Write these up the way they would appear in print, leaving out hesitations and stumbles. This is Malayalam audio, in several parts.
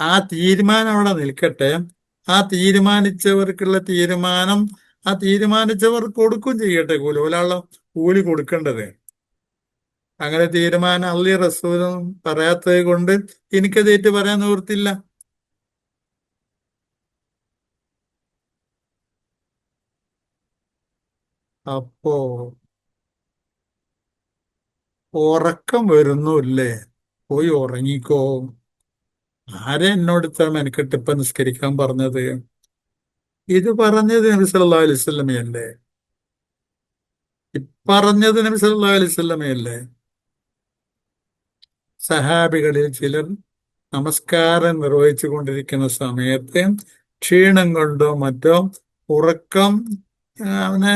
ആ തീരുമാനം അവിടെ നിൽക്കട്ടെ. ആ തീരുമാനിച്ചവർക്കുള്ള തീരുമാനം ആ തീരുമാനിച്ചവർ കൊടുക്കും ചെയ്യട്ടെ കൂലി. ഒരാളെ കൂലി കൊടുക്കേണ്ടത്. അങ്ങനെ തീരുമാനം അള്ളി റസൂലും പറയാത്തത് കൊണ്ട് എനിക്കത് ഏറ്റു പറയാൻ നിവൃത്തില്ല. അപ്പോ ഉറക്കം വരുന്നുല്ലേ? പോയി ഉറങ്ങിക്കോ. ആരെ എന്നോട് ഇത്ര മെനക്കെട്ട് ഇപ്പൊ നിസ്കരിക്കാൻ പറഞ്ഞത്? ഇത് പറഞ്ഞത് നബി സല്ലല്ലാഹു അലൈഹി വസല്ലമയല്ലേ? പറഞ്ഞത് നബി സല്ലല്ലാഹു അലൈഹി വസല്ലമയല്ലേ? സഹാബികളിൽ ചിലർ നമസ്കാരം നിർവഹിച്ചു കൊണ്ടിരിക്കുന്ന സമയത്ത് ക്ഷീണം കൊണ്ടോ മറ്റോ ഉറക്കം അവനെ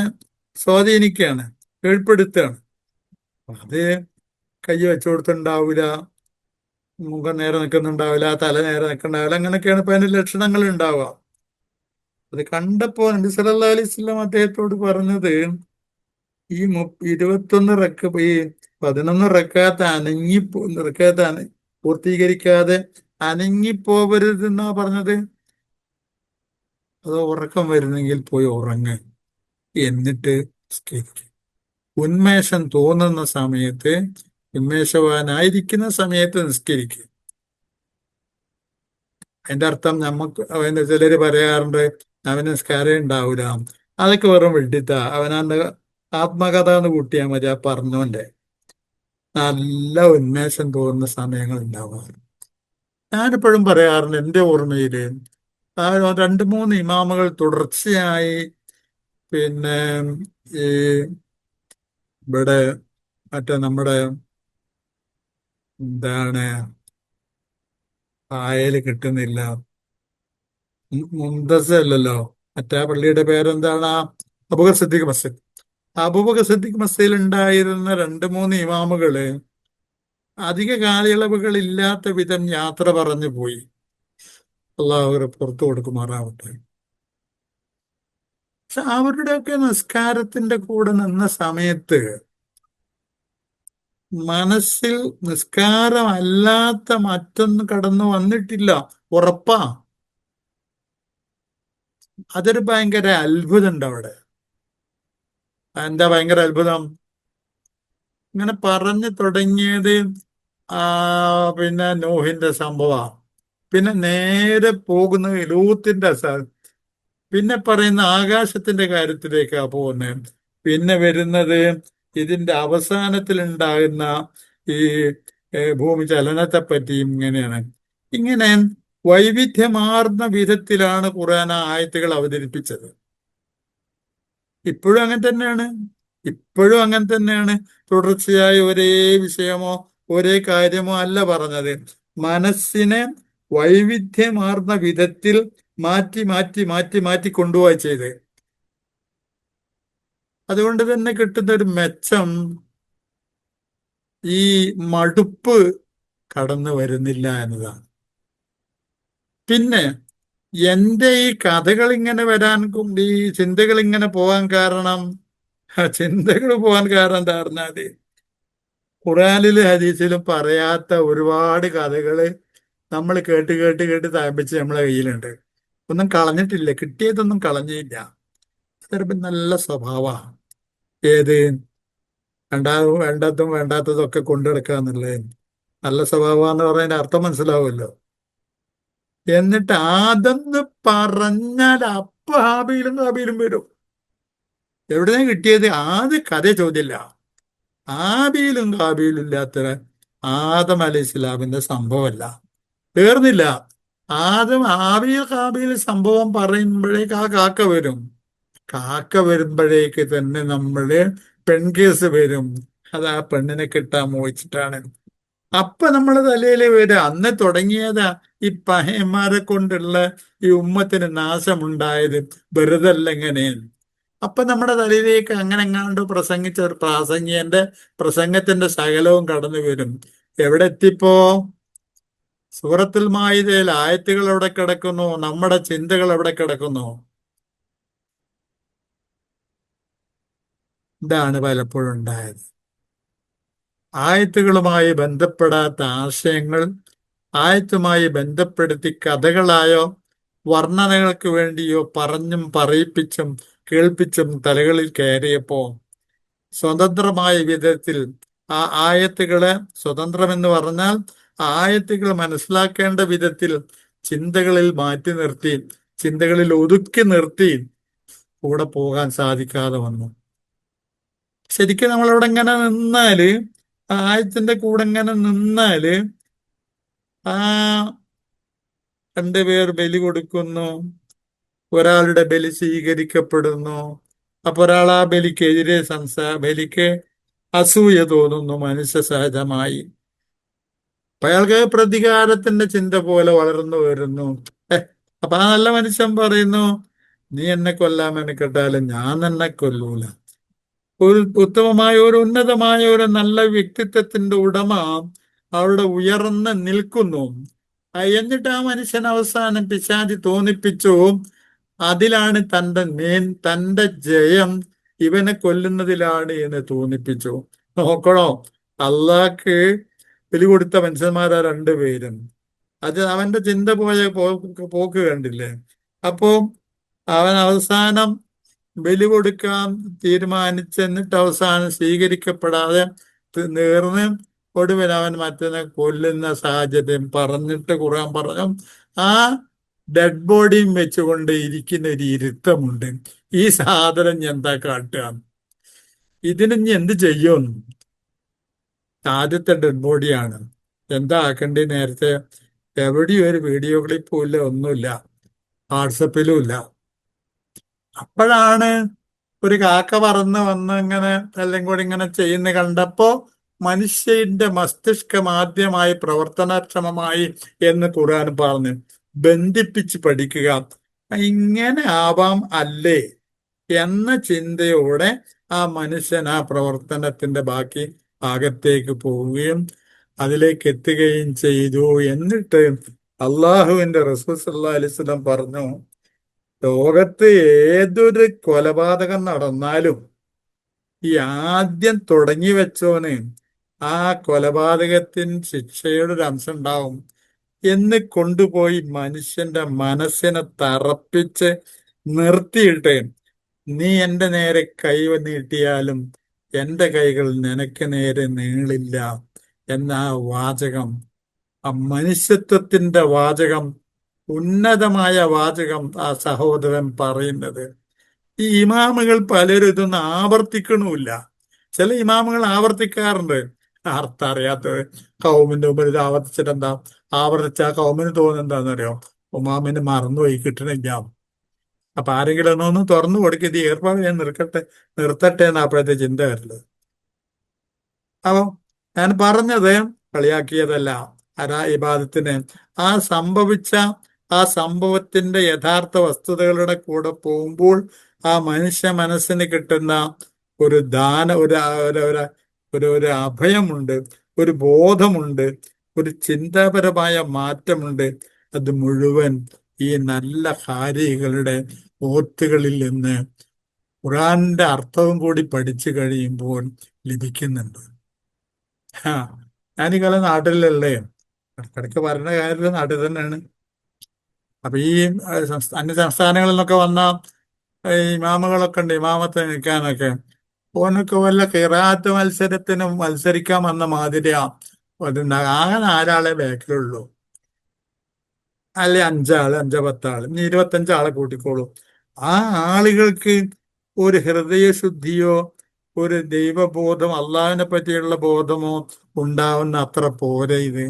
സ്വാധീനിക്കുകയാണ്, കീഴ്പ്പെടുത്തുകയാണ്. അത് കൈ വെച്ചു കൊടുത്തുണ്ടാവില്ല, മുഖം നേരെ നിൽക്കുന്നുണ്ടാവില്ല, തല നേരെ നിൽക്കുന്നുണ്ടാവില്ല. അങ്ങനെയൊക്കെയാണ് ഇപ്പൊ അതിന്റെ ലക്ഷണങ്ങൾ ഉണ്ടാവുക. അത് കണ്ടപ്പോ നബി സല്ലല്ലാഹു അലൈഹി വസല്ലം അദ്ദേഹത്തോട് പറഞ്ഞത്, ഈ 21 ഈ 11 റക്കാത്ത് പൂർത്തീകരിക്കാതെ അനങ്ങിപ്പോവരുതെന്നാ പറഞ്ഞത്. അത് ഉറക്കം വരുന്നെങ്കിൽ പോയി ഉറങ്ങ്, എന്നിട്ട് നിസ്കരിക്ക്. ഉന്മേഷം തോന്നുന്ന സമയത്ത്, ഉന്മേഷവാനായിരിക്കുന്ന സമയത്ത് നിസ്കരിക്കുക. അതിന്റെ അർത്ഥം നമുക്ക് അവന് ചിലര് പറയാറുണ്ട് അവന് നിസ്കാരം ഉണ്ടാവൂല. അതൊക്കെ വെറും വിഡിത്ത. അവനാന്റെ ആത്മകഥ എന്ന് കൂട്ടിയാൽ മതി ആ പറഞ്ഞോന്റെ. നല്ല ഉന്മേഷം തോന്നുന്ന സമയങ്ങൾ ഉണ്ടാവാറ്. ഞാനെപ്പോഴും പറയാറുണ്ട്, എൻ്റെ ഓർമ്മയില് ആ 2-3 ഇമാമുകൾ തുടർച്ചയായി പിന്നെ ഈ ഇവിടെ മറ്റേ നമ്മുടെ എന്താണ് ആയല് കിട്ടുന്നില്ല, മുന്തസല്ലല്ലോ, മറ്റേ പള്ളിയുടെ പേരെന്താണ്, അബൂബക്കർ സിദ്ദീഖ് മസ്ജിദ്. അബൂബക്കർ സിദ്ദീഖ് മസ്ജിദിൽ ഉണ്ടായിരുന്ന 2-3 ഇമാമുകള് അധിക കാലയളവുകൾ ഇല്ലാത്ത വിധം യാത്ര പറഞ്ഞു പോയി. അള്ളാഹു അവരെ പുറത്തു കൊടുക്കുമാറാവട്ടെ. പക്ഷെ അവരുടെയൊക്കെ നിസ്കാരത്തിന്റെ കൂടെ നിന്ന സമയത്ത് മനസ്സിൽ നിസ്കാരമല്ലാത്ത മറ്റൊന്ന് കടന്നു വന്നിട്ടില്ല. ഉറപ്പാ. അതൊരു ഭയങ്കര അത്ഭുതം ഉണ്ട് അവിടെ. എന്താ ഭയങ്കര അത്ഭുതം? ഇങ്ങനെ പറഞ്ഞു തുടങ്ങിയത് ആ പിന്നെ നോഹിന്റെ സംഭവം, പിന്നെ നേരെ പോകുന്നത് ലൂത്തിന്റെ പിന്നെ പറയുന്ന ആകാശത്തിന്റെ കാര്യത്തിലേക്കാ പോകുന്നത്. പിന്നെ വരുന്നത് ഇതിന്റെ അവസാനത്തിൽ ഉണ്ടാകുന്ന ഈ ഭൂമി ചലനത്തെ പറ്റിയും ഇങ്ങനെയാണ്. ഇങ്ങനെ വൈവിധ്യമാർന്ന വിധത്തിലാണ് ഖുർആൻ ആ ആയത്തുകൾ അവതരിപ്പിച്ചത്. ഇപ്പോഴും അങ്ങനെ തന്നെയാണ്. ഇപ്പോഴും അങ്ങനെ തന്നെയാണ്. തുടർച്ചയായി ഒരേ വിഷയമോ ഒരേ കാര്യമോ അല്ല പറഞ്ഞത്. മനസ്സിനെ വൈവിധ്യമാർന്ന വിധത്തിൽ മാറ്റി മാറ്റി മാറ്റി മാറ്റി കൊണ്ടുപോയി ചെയ്ത്. അതുകൊണ്ട് തന്നെ കിട്ടുന്ന ഒരു മെച്ചം ഈ മടുപ്പ് കടന്നു വരുന്നില്ല എന്നതാണ്. പിന്നെ എന്റെ ഈ കഥകൾ ഇങ്ങനെ വരാൻ ഈ ചിന്തകൾ ഇങ്ങനെ പോകാൻ കാരണം, ചിന്തകൾ പോകാൻ കാരണം എന്താ പറഞ്ഞാല് ഖുറാനിലും ഹദീസിലും പറയാത്ത ഒരുപാട് കഥകള് നമ്മൾ കേട്ട് കേട്ട് കേട്ട് തഴപ്പിച്ച് നമ്മളെ കയ്യിലുണ്ട്. ഒന്നും കളഞ്ഞിട്ടില്ല, കിട്ടിയതൊന്നും കളഞ്ഞില്ല. അതൊരു നല്ല സ്വഭാവമാണ്. ഏത് വേണ്ടതും വേണ്ടാത്തതും ഒക്കെ കൊണ്ടു നടക്കുക എന്നുള്ളത് നല്ല സ്വഭാവം എന്ന് പറയുന്നതിന്റെ അർത്ഥം മനസ്സിലാവുമല്ലോ. എന്നിട്ട് ആദന്ന് പറഞ്ഞാൽ അപ്പ ഹാബിയിലും കാബിയിലും വരും. എവിടുന്നാ കിട്ടിയത്? ആദ്യ കഥ ചോദ്യമില്ല. ഹാബിയിലും കാബിയിലും ഇല്ലാത്ത ആദം അലൈഹി ഇസ്ലാമിന്റെ സംഭവമല്ല. തീർന്നില്ല. ആദം ഹാബിയിൽ കാബിയിൽ സംഭവം പറയുമ്പോഴേക്ക് ആ കാക്ക വരും. കാക്ക വരുമ്പോഴേക്ക് തന്നെ നമ്മള് പെൺകേസ് വരും. അത് ആ പെണ്ണിനെ കിട്ടാൻ മോഹിച്ചിട്ടാണ്. അപ്പൊ നമ്മളെ തലയില് വരിക അന്ന് തുടങ്ങിയതാ ഈ പഹയന്മാരെ കൊണ്ടുള്ള ഈ ഉമ്മത്തിന് നാശമുണ്ടായത് വെറുതല്ല എങ്ങനെ. അപ്പൊ നമ്മുടെ തലയിലേക്ക് അങ്ങനെ എങ്ങാണ്ട് പ്രസംഗിച്ച ഒരു പ്രാസംഗികന്റെ പ്രസംഗത്തിന്റെ ശകലവും കടന്നു വരും. എവിടെ എത്തിപ്പോ? സൂറത്തുൽ മാഇദയിൽ ആയത്തുകൾ എവിടെ കിടക്കുന്നു? നമ്മുടെ ചിന്തകൾ എവിടെ കിടക്കുന്നു? ഇതാണ് പലപ്പോഴും ഉണ്ടായത്. ആയത്തുകളുമായി ബന്ധപ്പെടാത്ത ആശയങ്ങൾ ആയത്തുമായി ബന്ധപ്പെടുത്തി കഥകളായോ വർണ്ണനകൾക്ക് വേണ്ടിയോ പറഞ്ഞും പറയിപ്പിച്ചും കേൾപ്പിച്ചും തലകളിൽ കയറിയപ്പോ സ്വതന്ത്രമായ വിധത്തിൽ ആ ആയത്തുകളെ, സ്വതന്ത്രമെന്ന് പറഞ്ഞാൽ ആ ആയത്തുകൾ മനസ്സിലാക്കേണ്ട വിധത്തിൽ ചിന്തകളിൽ മാറ്റി നിർത്തി, ചിന്തകളിൽ ഒതുക്കി നിർത്തി കൂടെ പോകാൻ സാധിക്കാതെ വന്നു. ശരിക്കും നമ്മളവിടെ ഇങ്ങനെ നിന്നാല്, ആ ആയത്തിന്റെ കൂടെ ഇങ്ങനെ നിന്നാല്, ആ രണ്ടുപേർ ബലി കൊടുക്കുന്നു, ഒരാളുടെ ബലി സ്വീകരിക്കപ്പെടുന്നു. അപ്പൊ ഒരാൾ ആ ബലിക്കെതിരെ ബലിക്ക് അസൂയ തോന്നുന്നു മനുഷ്യ സഹജമായി. അപ്പൊ അയാൾക്ക് പ്രതികാരത്തിന്റെ ചിന്ത പോലെ വളർന്നു വരുന്നു. അപ്പൊ ആ നല്ല മനുഷ്യൻ പറയുന്നു, നീ എന്നെ കൊല്ലാൻ മെനക്കെട്ടാലും ഞാൻ എന്നെ കൊല്ലൂല. ഒരു ഉത്തമമായ ഒരു ഉന്നതമായ ഒരു നല്ല വ്യക്തിത്വത്തിന്റെ ഉടമ അവിടെ ഉയർന്ന് നിൽക്കുന്നു. എന്നിട്ട് ആ മനുഷ്യൻ അവസാനം പിശാചി തോന്നിപ്പിച്ചു, അതിലാണ് തന്റെ ജയം ഇവനെ കൊല്ലുന്നതിലാണ് എന്ന് തോന്നിപ്പിച്ചു. നോക്കണോ, അള്ളാഹ്ക്ക് ബലി കൊടുത്ത മനുഷ്യന്മാരാ രണ്ടുപേരും. അത് അവന്റെ ചിന്ത പോയ പോക്ക് കണ്ടില്ലേ? അപ്പോ അവൻ അവസാനം ബലി കൊടുക്കാൻ തീരുമാനിച്ചെന്നിട്ട് അവസാനം സ്വീകരിക്കപ്പെടാതെ നേർന്ന് ഒടുവിൽ അവൻ മറ്റനെ കൊല്ലുന്ന സാഹചര്യം പറഞ്ഞിട്ട് ഖുർആൻ പറഞ്ഞു, ആ ഡെഡ് ബോഡിയും വെച്ചുകൊണ്ട് ഇരിക്കുന്ന ഒരു ഇരുത്തമുണ്ട്. ഈ സാധനം ഇനി എന്താ കാട്ടുക, ഇതിന് ഇനി എന്ത് ചെയ്യും? ആദ്യത്തെ ഡെഡ് ബോഡിയാണ്. എന്താ ആക്കേണ്ടി? നേരത്തെ എവിടെയും ഒരു വീഡിയോ ക്ലിപ്പും ഇല്ല, ഒന്നുമില്ല, വാട്സപ്പിലും ഇല്ല. അപ്പോഴാണ് ഒരു കാക്ക പറന്ന് വന്ന് ഇങ്ങനെ എല്ലാം കൂടി ഇങ്ങനെ ചെയ്യുന്ന കണ്ടപ്പോ മനുഷ്യന്റെ മസ്തിഷ്കം ആദ്യമായി പ്രവർത്തനക്ഷമമായി എന്ന് ഖുർആൻ പറഞ്ഞു. ബന്ധിപ്പിച്ച് പഠിക്കുക, ഇങ്ങനെ ആവാം അല്ലേ എന്ന ചിന്തയോടെ ആ മനുഷ്യൻ ആ പ്രവർത്തനത്തിന്റെ ബാക്കി ഭാഗത്തേക്ക് പോവുകയും അതിലേക്ക് എത്തുകയും ചെയ്തു. എന്നിട്ട് അള്ളാഹുവിന്റെ റസൂൽ സല്ലല്ലാഹു അലൈഹി വസല്ലം പറഞ്ഞു, ലോകത്ത് ഏതൊരു കൊലപാതകം നടന്നാലും ഈ ആദ്യം തുടങ്ങി വെച്ചോന് ആ കൊലപാതകത്തിന് ശിക്ഷയുടെ ഒരു അംശം ഉണ്ടാവും എന്ന് കൊണ്ടുപോയി മനുഷ്യന്റെ മനസ്സിനെ തറപ്പിച്ച് നിർത്തിയിട്ട്, നീ എന്റെ നേരെ കൈ നീട്ടിയാലും എന്റെ കൈകൾ നിനക്ക് നേരെ നീളില്ല എന്ന ആ വാചകം, ആ മനുഷ്യത്വത്തിന്റെ വാചകം, ഉന്നതമായ വാചകം ആ സഹോദരൻ പറയുന്നത്. ഈ ഇമാമുകൾ പലരും ഇതൊന്നും ആവർത്തിക്കണമില്ല. ചില ഇമാമുകൾ ആവർത്തിക്കാറുണ്ട്. അർത്ഥം അറിയാത്തത് കൗമിന്റെ മുമ്പിൽ ഇത് ആവർത്തിച്ചിട്ട് എന്താ? ആവർത്തിച്ച ആ കൗമിന് തോന്നുന്നത് എന്താണെന്നറിയോ? ഉമാമിന് മറന്നുപോയി, കിട്ടണില്ല. അപ്പൊ ആരെങ്കിലും ഒന്ന് തുറന്നു കൊടുക്കുക, ഇത് ഏർപ്പാട് ഞാൻ നിർത്തട്ടെ എന്ന് അപ്പോഴത്തെ ചിന്ത വരല്. അപ്പൊ ഞാൻ പറഞ്ഞത് കളിയാക്കിയതല്ല. ആരാ ഇബാദത്തിന് ആ സംഭവിച്ച ആ സംഭവത്തിന്റെ യഥാർത്ഥ വസ്തുതകളുടെ കൂടെ പോകുമ്പോൾ ആ മനുഷ്യ മനസ്സിന് കിട്ടുന്ന ഒരു ഒരു അഭയമുണ്ട്, ഒരു ബോധമുണ്ട്, ഒരു ചിന്താപരമായ മാറ്റമുണ്ട്. അത് മുഴുവൻ ഈ നല്ല ഹാരികളുടെ ഓത്തുകളിൽ നിന്ന് ഖുർആന്റെ അർത്ഥവും കൂടി പഠിച്ചു കഴിയുമ്പോൾ ലഭിക്കുന്നുണ്ട്. ഞാൻ ഈ കാലം നാട്ടിലല്ലേ, ഇടയ്ക്കിടയ്ക്ക് പറഞ്ഞ കാര്യം നാട്ടിൽ തന്നെയാണ്. അപ്പൊ ഈ അന്യ സംസ്ഥാനങ്ങളിൽ നിന്നൊക്കെ വന്ന ഇമാമുകളൊക്കെ ഉണ്ട്, ഇമാമത്തെ നിൽക്കാനൊക്കെ. ഓനൊക്കെ വല്ല ഖിറാഅത്ത് മത്സരത്തിന് മത്സരിക്കാൻ വന്ന മാതിരിയാ. ആകെ 4 ആളെ ബാക്കിലുള്ളൂ, അല്ലെ 5 ആള്, 5-10 ആള്, ഇനി 25 ആളെ കൂട്ടിക്കോളൂ. ആ ആളുകൾക്ക് ഒരു ഹൃദയശുദ്ധിയോ ഒരു ദൈവബോധം, അള്ളാഹിനെ പറ്റിയുള്ള ബോധമോ ഉണ്ടാവുന്ന അത്ര പോരെ ഇത്.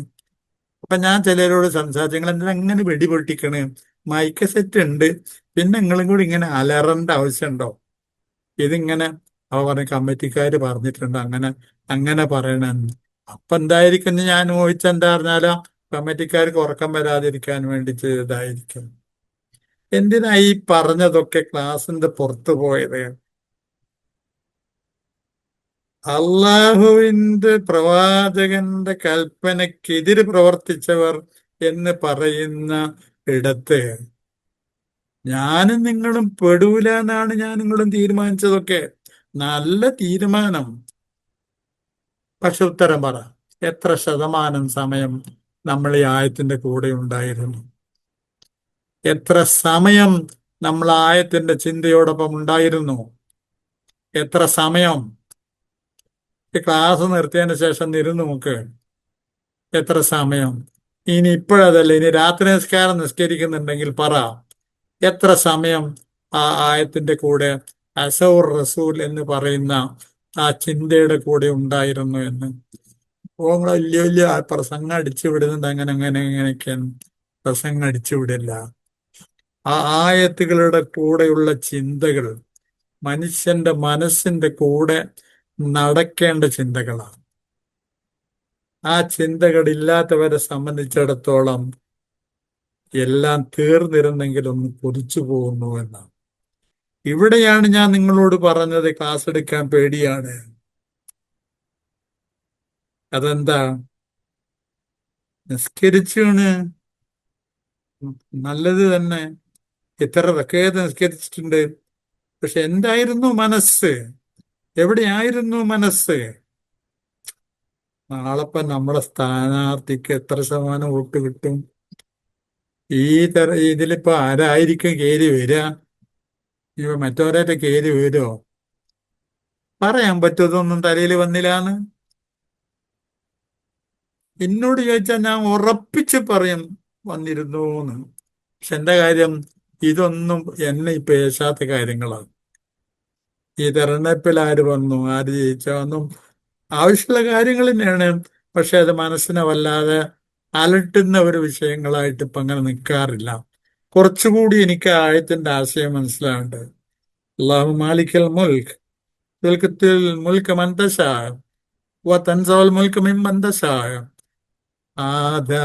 അപ്പൊ ഞാൻ ചിലരോട് സംസാരിച്ചു, നിങ്ങൾ എന്തിനാ അങ്ങനെ വെടിപൊട്ടിക്കണ്? മൈക്ക് സെറ്റ് ഉണ്ട്, പിന്നെ നിങ്ങളും കൂടി ഇങ്ങനെ അലറേണ്ട ആവശ്യമുണ്ടോ? ഇതിങ്ങനെ അവ പറഞ്ഞ കമ്മിറ്റിക്കാര് പറഞ്ഞിട്ടുണ്ട് അങ്ങനെ അങ്ങനെ പറയണെന്ന്. അപ്പൊ എന്തായിരിക്കും ഞാൻ ചോദിച്ചെന്താ പറഞ്ഞാലോ, കമ്മിറ്റിക്കാർക്ക് ഉറക്കം വരാതിരിക്കാൻ വേണ്ടി ചെയ്തതായിരിക്കും. എന്തിനാ ഈ പറഞ്ഞതൊക്കെ ക്ലാസിന്റെ പുറത്തു പോയത്? അള്ളാഹുവിന്റെ പ്രവാചകന്റെ കൽപ്പനയ്ക്കെതിര് പ്രവർത്തിച്ചവർ എന്ന് പറയുന്ന ഇടത്ത് ഞാനും നിങ്ങളും പെടൂല എന്നാണ് ഞാൻ നിങ്ങളും തീരുമാനിച്ചതൊക്കെ. നല്ല തീരുമാനം. പക്ഷെ ഉത്തരം പറ, എത്ര ശതമാനം സമയം നമ്മൾ ഈ ആയത്തിന്റെ കൂടെ ഉണ്ടായിരുന്നു? എത്ര സമയം നമ്മൾ ആയത്തിന്റെ ചിന്തയോടൊപ്പം ഉണ്ടായിരുന്നു? എത്ര സമയം? ഈ ക്ലാസ് നിർത്തിയതിന് ശേഷം ഇരുന്ന് നോക്ക്, എത്ര സമയം? ഇനി ഇപ്പോഴതല്ല, ഇനി രാത്രി നിസ്കാരം നിസ്കരിക്കുന്നുണ്ടെങ്കിൽ പറ, എത്ര സമയം ആ ആയത്തിന്റെ കൂടെ അസൗർ റസൂൽ എന്ന് പറയുന്ന ആ ചിന്തയുടെ കൂടെ ഉണ്ടായിരുന്നു എന്ന്? ഓങ്ങൾ വലിയ വലിയ പ്രസംഗം അടിച്ചു വിടുന്നുണ്ട്, അങ്ങനെ അങ്ങനെ അങ്ങനെയൊക്കെയാണ്. പ്രസംഗം അടിച്ചു വിടില്ല. ആ ആയത്തുകളുടെ കൂടെയുള്ള ചിന്തകൾ മനുഷ്യന്റെ മനസ്സിന്റെ കൂടെ നടക്കേണ്ട ചിന്തകളാണ്. ആ ചിന്തകളില്ലാത്തവരെ സംബന്ധിച്ചിടത്തോളം എല്ലാം തീർന്നിരുന്നെങ്കിൽ ഒന്ന് കൊതിച്ചു പോകുന്നു എന്നാണ്. ഇവിടെയാണ് ഞാൻ നിങ്ങളോട് പറഞ്ഞത് ക്ലാസ് എടുക്കാൻ പേടിയാണ്. അതെന്താ? നിസ്കരിച്ചാണ്, നല്ലത് തന്നെ, ഇത്ര റക്കഅത്ത് നിസ്കരിച്ചിട്ടുണ്ട്. പക്ഷെ എന്തായിരുന്നു മനസ്സ്? എവിടെയായിരുന്നു മനസ്സ്? നാളെപ്പ നമ്മുടെ സ്ഥാനാർത്ഥിക്ക് എത്ര ശതമാനം വോട്ട് കിട്ടും? ഇതിലിപ്പോ ആരായിരിക്കും കയറി വരിക? ഇവ മറ്റവരായിട്ട് കയറി വരുമോ? പറയാൻ പറ്റുമതൊന്നും തലയിൽ വന്നില്ലാന്ന്. എന്നോട് ചോദിച്ചാൽ ഞാൻ ഉറപ്പിച്ച് പറയും വന്നിരുന്നു എന്ന്. പക്ഷെ എന്റെ കാര്യം, ഇതൊന്നും എന്നെ ഇപ്പൊ ഏശാത്ത കാര്യങ്ങളാണ്. ഈ തെരഞ്ഞെടുപ്പിൽ ആര് വന്നു, ആര് ജയിച്ച ഒന്നും ആവശ്യമുള്ള കാര്യങ്ങൾ തന്നെയാണ്. പക്ഷെ അത് മനസ്സിനെ വല്ലാതെ അലട്ടുന്ന ഒരു വിഷയങ്ങളായിട്ട് ഇപ്പൊ അങ്ങനെ നിൽക്കാറില്ല. കുറച്ചുകൂടി എനിക്ക് ആയത്തിന്റെ ആശയം മനസ്സിലാവുന്നുണ്ട്. അല്ലാഹു മാലിക്കൽ മുൽക്ക് തുൽക്കത്തിൽ മുൽക്ക് മൻ തശാ വ തൻസഉൽ മുൽക്ക് മിമ്മൻ തശാ.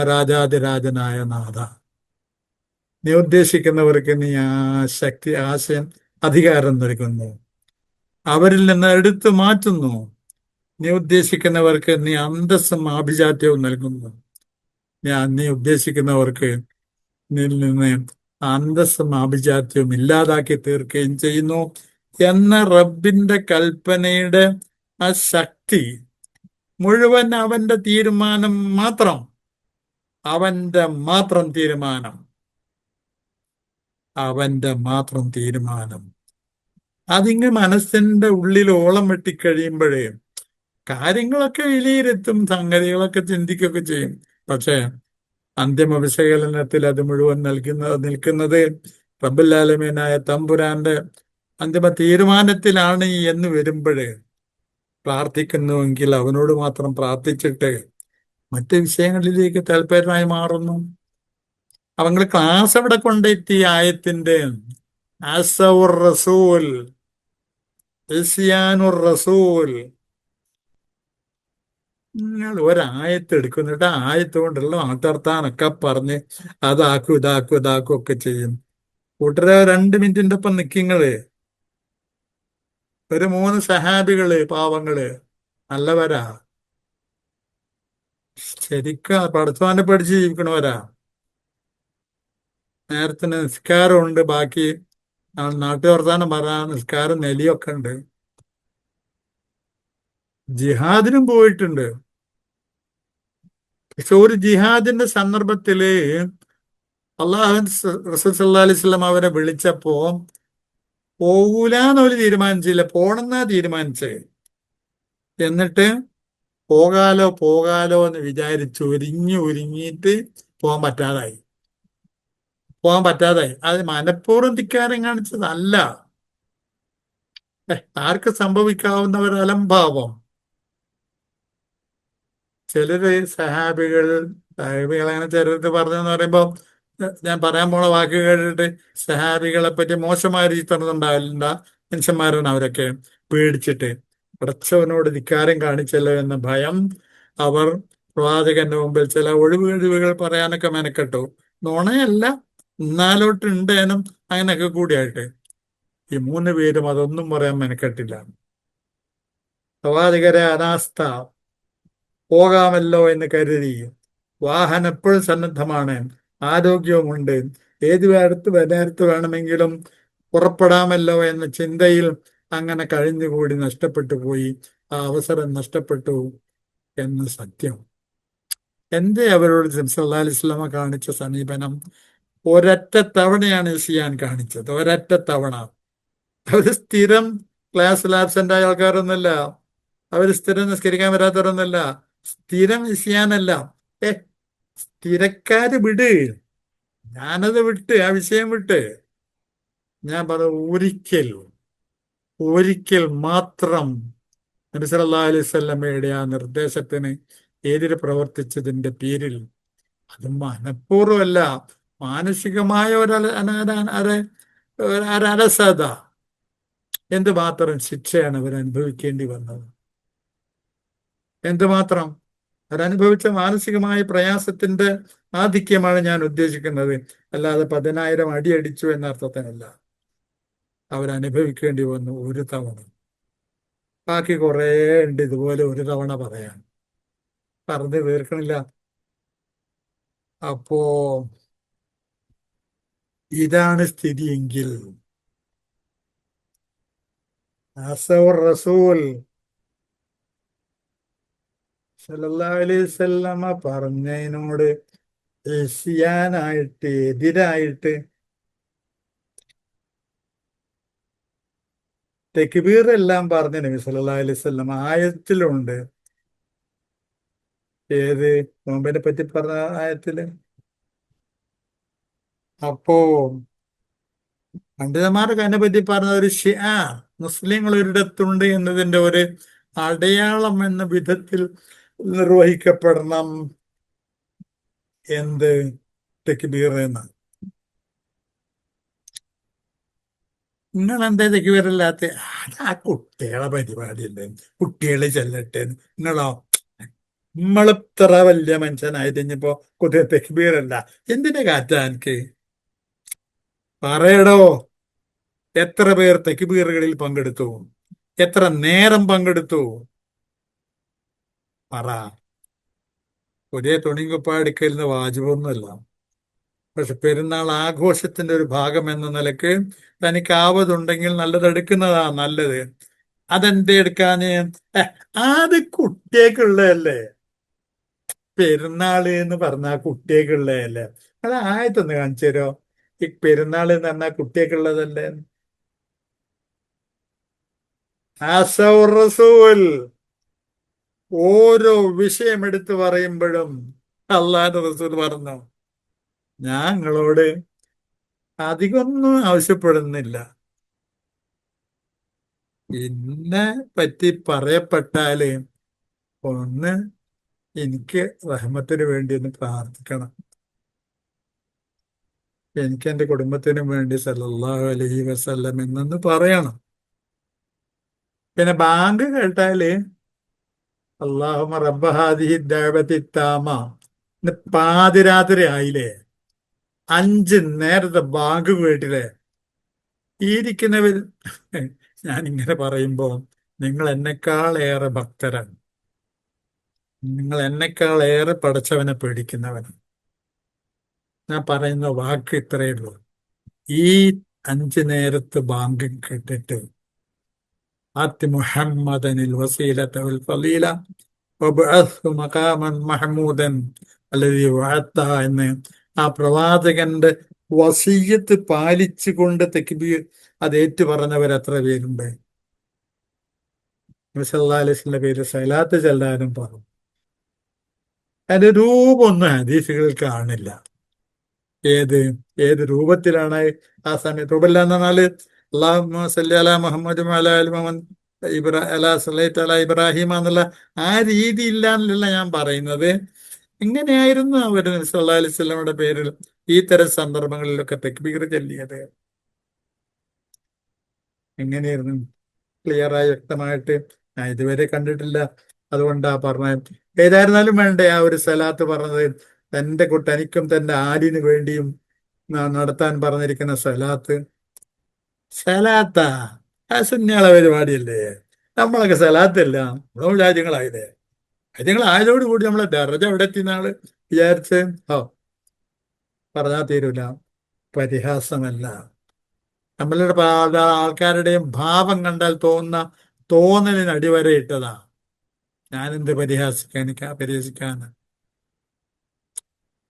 രാജാതിരാജനായ നാഥ, നീ ഉദ്ദേശിക്കുന്നവർക്ക് നീ ആ ശക്തി, ആശയം, അധികാരം നൽകുന്നു. അവരിൽ നിന്ന് എടുത്തു മാറ്റുന്നു. നീ ഉദ്ദേശിക്കുന്നവർക്ക് നീ അന്തസ്സും ആഭിജാത്യവും നൽകുന്നു. നീ ഉദ്ദേശിക്കുന്നവർക്ക് നിൽ നിന്ന് അന്തസ്സും ആഭിജാത്യവും ഇല്ലാതാക്കി തീർക്കുകയും ചെയ്യുന്നു എന്ന റബ്ബിന്റെ കൽപ്പനയുടെ ആ ശക്തി മുഴുവൻ അവന്റെ തീരുമാനം മാത്രം. അവന്റെ മാത്രം തീരുമാനം. അവന്റെ മാത്രം തീരുമാനം. അതിങ്ങ് മനസ്സിന്റെ ഉള്ളിൽ ഓളം വെട്ടിക്കഴിയുമ്പോഴേ കാര്യങ്ങളൊക്കെ വിലയിരുത്തും, സംഗതികളൊക്കെ ചിന്തിക്കുകയൊക്കെ ചെയ്യും. പക്ഷേ അന്തിമ വിശകലനത്തിൽ അത് മുഴുവൻ നിൽക്കുന്നത് റബ്ബുൽ ആലമീനായ തമ്പുരാന്റെ അന്തിമ തീരുമാനത്തിലാണ് എന്ന് വരുമ്പോഴേ പ്രാർത്ഥിക്കുന്നുവെങ്കിൽ അവനോട് മാത്രം പ്രാർത്ഥിച്ചിട്ട് മറ്റ് വിഷയങ്ങളിലേക്ക് താല്പര്യമായി മാറുന്നു. അവങ്ങൾ ക്ലാസ് എവിടെ കൊണ്ടെത്തി? ആയത്തിന്റെ അസൗർ റസൂൽ, ഇസ്യാനുർ റസൂൽ. നിങ്ങൾ ഒരായത്ത് എടുക്കുന്നിട്ട് ആ ആയത്ത് കൊണ്ടുള്ള ആട്ടർത്താനൊക്കെ പറഞ്ഞ് അതാക്കും ഇതാക്കും ഇതാക്കും ഒക്കെ ചെയ്യും. കൂട്ടരെ 2 മിനിറ്റിന്റെ ഒപ്പം നിൽക്കിങ്ങള്. ഒരു 3 സഹാബികള് പാവങ്ങള് നല്ലവരാ, ശരിക്കും പഠിച്ചവാനെ പഠിച്ച് ജീവിക്കണവരാ. നേരത്തിന് നിസ്കാരമുണ്ട്, ബാക്കി നാട്ടു വർത്താനം പറയാൻ നിസ്കാരം നെലിയൊക്കെ ഉണ്ട്. ജിഹാദിനും പോയിട്ടുണ്ട്. പക്ഷെ ഒരു ജിഹാദിന്റെ സന്ദർഭത്തില് അള്ളാഹു റസൂൽ സല്ലല്ലാഹു അലൈഹി വസല്ലം അവരെ വിളിച്ചപ്പോ പോകൂലെന്ന് ഒരു തീരുമാനിച്ചില്ല, പോണെന്നാ തീരുമാനിച്ചേ. എന്നിട്ട് പോകാലോ പോകാലോ എന്ന് വിചാരിച്ച് ഒരുങ്ങിയിട്ട് പോകാൻ പറ്റാതായി. അത് മനഃപൂർവ്വം ധിക്കാരം കാണിച്ചതല്ല. ആർക്ക് സംഭവിക്കാവുന്ന ഒരു അലംഭാവം. സഹാബികൾ അങ്ങനെ ചിലർക്ക് പറഞ്ഞെന്ന് പറയുമ്പോൾ ഞാൻ പറയാൻ പോണ വാക്ക് കേട്ടിട്ട് സഹാബികളെ പറ്റി മോശമായ രീതി ഉണ്ടാവില്ല. മനുഷ്യന്മാരാണ് അവരൊക്കെ. പേടിച്ചിട്ട് പടച്ചവനോട് ധിക്കാരം കാണിച്ചല്ലോ എന്ന ഭയം അവർ പ്രവാചകന്റെ മുമ്പിൽ ചില ഒഴിവുകഴിവുകൾ പറയാനൊക്കെ മെനക്കെട്ടു. നുണയല്ല, എന്നാലോട്ടുണ്ടേനും അങ്ങനെയൊക്കെ കൂടിയായിട്ട് ഈ 3 പേരും അതൊന്നും പറയാൻ മെനക്കെട്ടില്ല. പ്രവാചകരെ അനാസ്ഥ, പോകാമല്ലോ എന്ന് കരുതി. വാഹനം എപ്പോഴും സന്നദ്ധമാണ്, ആരോഗ്യവുമുണ്ട്, ഏത് നേരത്ത് വേണമെങ്കിലും പുറപ്പെടാമല്ലോ എന്ന ചിന്തയിൽ അങ്ങനെ കഴിഞ്ഞുകൂടി നഷ്ടപ്പെട്ടു പോയി. ആ അവസരം നഷ്ടപ്പെട്ടു എന്ന് സത്യം. എന്തേ അവരോട് നബി സല്ലല്ലാഹു അലൈഹി വസല്ലമ കാണിച്ച സമീപനം? ഒരൊറ്റ തവണയാണ് ചെയ്യാൻ കാണിച്ചത്, ഒരൊറ്റ തവണ. അവര് സ്ഥിരം ക്ലാസ്സിൽ ആബ്സെന്റ് ആയ ആൾക്കാരൊന്നുമല്ല, അവര് സ്ഥിരം നിസ്കരിക്കാൻ വരാത്തവരൊന്നുമല്ല, സ്ഥിരം ചെയ്യാനല്ല. ഏ, സ്ഥിരക്കാര് വിട്, ഞാനത് വിട്ട്, ആ വിഷയം വിട്ട്. ഞാൻ പറഞ്ഞു, ഒരിക്കൽ ഒരിക്കൽ മാത്രം നബി സല്ലല്ലാഹു അലൈഹി വസല്ലമയുടെ ആ നിർദ്ദേശത്തിന് എതിര് പ്രവർത്തിച്ചതിന്റെ പേരിൽ, അത് മനഃപൂർവ്വമല്ല, മാനസികമായ ഒരലസത, എന്തുമാത്രം ശിക്ഷയാണ് അവർ അനുഭവിക്കേണ്ടി വന്നത്. എന്തുമാത്രം അവരനുഭവിച്ച മാനസികമായ പ്രയാസത്തിന്റെ ആധിക്യമാണ് ഞാൻ ഉദ്ദേശിക്കുന്നത്, അല്ലാതെ 10,000 അടി അടിച്ചു എന്ന അർത്ഥത്തിനല്ല. അവരനുഭവിക്കേണ്ടി വന്നു ഒരു തവണ. ബാക്കി കുറേ ഉണ്ട് ഇതുപോലെ ഒരു തവണ പറയാൻ, പറഞ്ഞു തീർക്കണില്ല. അപ്പോ ഇതാണ് സ്ഥിതിയെങ്കിൽ ആസവർ റസൂൽ സല്ലല്ലാഹു അലൈഹി വസല്ലമ പറഞ്ഞതിനോട് എതിരാനായിട്ട്, തെക്ബീർ എല്ലാം പറഞ്ഞ നബി സല്ലല്ലാഹു അലൈഹി വസല്ലമ ആയത്തിലുണ്ട്. ഏത്? നോമ്പിനെ പറ്റി പറഞ്ഞ ആയത്തില്. അപ്പോ പണ്ഡിതന്മാർക്ക് അതിനെ പറ്റി പറഞ്ഞ ഒരു മുസ്ലിങ്ങൾ ഒരിടത്തുണ്ട് എന്നതിന്റെ ഒരു അടയാളം എന്ന വിധത്തിൽ നിർവഹിക്കപ്പെടണം. എന്ത്? തെക്ബീർ എന്ന്. നിങ്ങൾ എന്താ തെക്ബീറില്ലാത്ത? അത് ആ കുട്ടികളെ പരിപാടിയല്ലേ, കുട്ടികള് ചെല്ലട്ടെ. നിങ്ങളോ? നമ്മളിത്ര വലിയ മനുഷ്യനായിട്ട് ഇനിയിപ്പോ കുട്ടിയെ തെക്ബീറല്ല, എന്തിന്റെ കാറ്റാ എനിക്ക്? പറയടോ, എത്ര പേർ തെക്ബീറുകളിൽ പങ്കെടുത്തു? എത്ര നേരം പങ്കെടുത്തു? പറ. പുതിയ തുണിക്കുപ്പാടിക്കലിന് വാജിബൊന്നുമല്ല, പക്ഷെ പെരുന്നാൾ ആഘോഷത്തിന്റെ ഒരു ഭാഗം എന്ന നിലക്ക് തനിക്ക് ആവതുണ്ടെങ്കിൽ നല്ലത് എടുക്കുന്നതാ നല്ലത്. അതെന്തേ എടുക്കാന്? അത് കുട്ടിയേക്കുള്ളതല്ലേ. പെരുന്നാള് എന്ന് പറഞ്ഞാൽ കുട്ടിയേക്കുള്ളതല്ലേ. അത് ആയത്തൊന്ന് കാണിച്ചു തരോ? ഈ പെരുന്നാള് എന്ന് പറഞ്ഞാൽ കുട്ടിയേക്കുള്ളതല്ലേ? ആസൗർ റസൂൽ ഓരോ വിഷയം എടുത്തു പറയുമ്പോഴും അള്ളാഹുവിന്റെ റസൂൽ പറഞ്ഞു, ഞാൻ നിങ്ങളോട് അധികമൊന്നും ആവശ്യപ്പെടുന്നില്ല. എന്നെ പറ്റി പറയപ്പെട്ടാല് ഒന്ന് എനിക്ക് റഹ്മത്തിന് വേണ്ടി ഒന്ന് പ്രാർത്ഥിക്കണം, എനിക്ക് എന്റെ കുടുംബത്തിനും വേണ്ടി സല്ലല്ലാഹു അലൈഹി വസല്ലം എന്നൊന്ന് പറയണം. പിന്നെ ബാങ്ക് കേട്ടാല് അല്ലാഹുമ്മ റബ്ബ ഹാദിഹി ദഅവതി താമ, ഇന്ന് പാതിരാത്രി ആയില്ലേ, 5 നേരത്തെ ബാങ്ക് കേട്ടില്ലേ? ഈ ഇരിക്കുന്നവർ, ഞാൻ ഇങ്ങനെ പറയുമ്പോ നിങ്ങൾ എന്നെക്കാളേറെ ഭക്തരാണ്, നിങ്ങൾ എന്നെക്കാളേറെ പടച്ചവനെ പേടിക്കുന്നവനാണ്. ഞാൻ പറയുന്ന വാക്ക് ഇത്രയേ ഉള്ളൂ. ഈ 5 നേരത്ത് ബാങ്ക് കേട്ടിട്ട് ആത്തി മുഹമ്മദനിൽ വസീലത വൽ ഫളീല വബ്അത്ഹു മഖാമൻ മഹ്മൂദൻ അല്ലദീ വഅദ്ത എന്ന് ആ പ്രവാചകന്റെ വസിയ്യത്ത് പാലിച്ചുകൊണ്ട് തക്ബീർ അത് ഏറ്റു പറഞ്ഞവർ എത്ര പേരുണ്ട്? നബി സല്ലല്ലാഹു അലൈഹി വസല്ലം പേര് സലാത്ത് ചെല്ലാനും പറഞ്ഞു. അതിന്റെ രൂപമൊന്നും ഹദീസുകളിൽ കാണില്ല. ഏത് ഏത് രൂപത്തിലാണ് ആ സമയത്ത്? രൂപമില്ല എന്ന് പറഞ്ഞാല് അല്ലാഹുമ്മ സല്ലി അലാ മുഹമ്മദ് വഅലാ ആലി മുഹമ്മദ് അലാ സല്ലൈത അലാ ഇബ്രാഹിം എന്നുള്ള ആ രീതി ഇല്ല എന്നല്ല ഞാൻ പറയുന്നത്. ഇങ്ങനെയായിരുന്നു അവർ നബി സല്ലല്ലാഹു അലൈഹി വസല്ലമയുടെ പേരിൽ ഈ തരം സന്ദർഭങ്ങളിലൊക്കെ തക്ബീർ ചൊല്ലിയത്. എങ്ങനെയായിരുന്നു? ക്ലിയറായി വ്യക്തമായിട്ട് ഞാൻ ഇതുവരെ കണ്ടിട്ടില്ല, അതുകൊണ്ടാ പറഞ്ഞത്. ഏതായിരുന്നാലും വേണ്ടേ ആ ഒരു സലാത്ത് പറഞ്ഞത്? തനിക്കും തന്റെ ആലിന് വേണ്ടിയും നടത്താൻ പറഞ്ഞിരിക്കുന്ന സലാത്ത്. സലാത്താ? ആ സുന്നികളെ പരിപാടിയല്ലേ. നമ്മളൊക്കെ സലാത്തല്ല, നമ്മൾ രാജ്യങ്ങളായില്ലേ. രാജ്യങ്ങളായതോടുകൂടി നമ്മളെ ദർജ എവിടെ എത്തിയെന്നാള് വിചാരിച്ച്? ഓ, പറഞ്ഞാൽ തീരൂല. പരിഹാസമല്ല, നമ്മളുടെ പല ആൾക്കാരുടെയും ഭാവം കണ്ടാൽ തോന്നുന്ന തോന്നലിന് അടിവരയിട്ടതാ. ഞാനെന്ത് പരിഹസിക്കാൻ, പരിഹസിക്കാന്?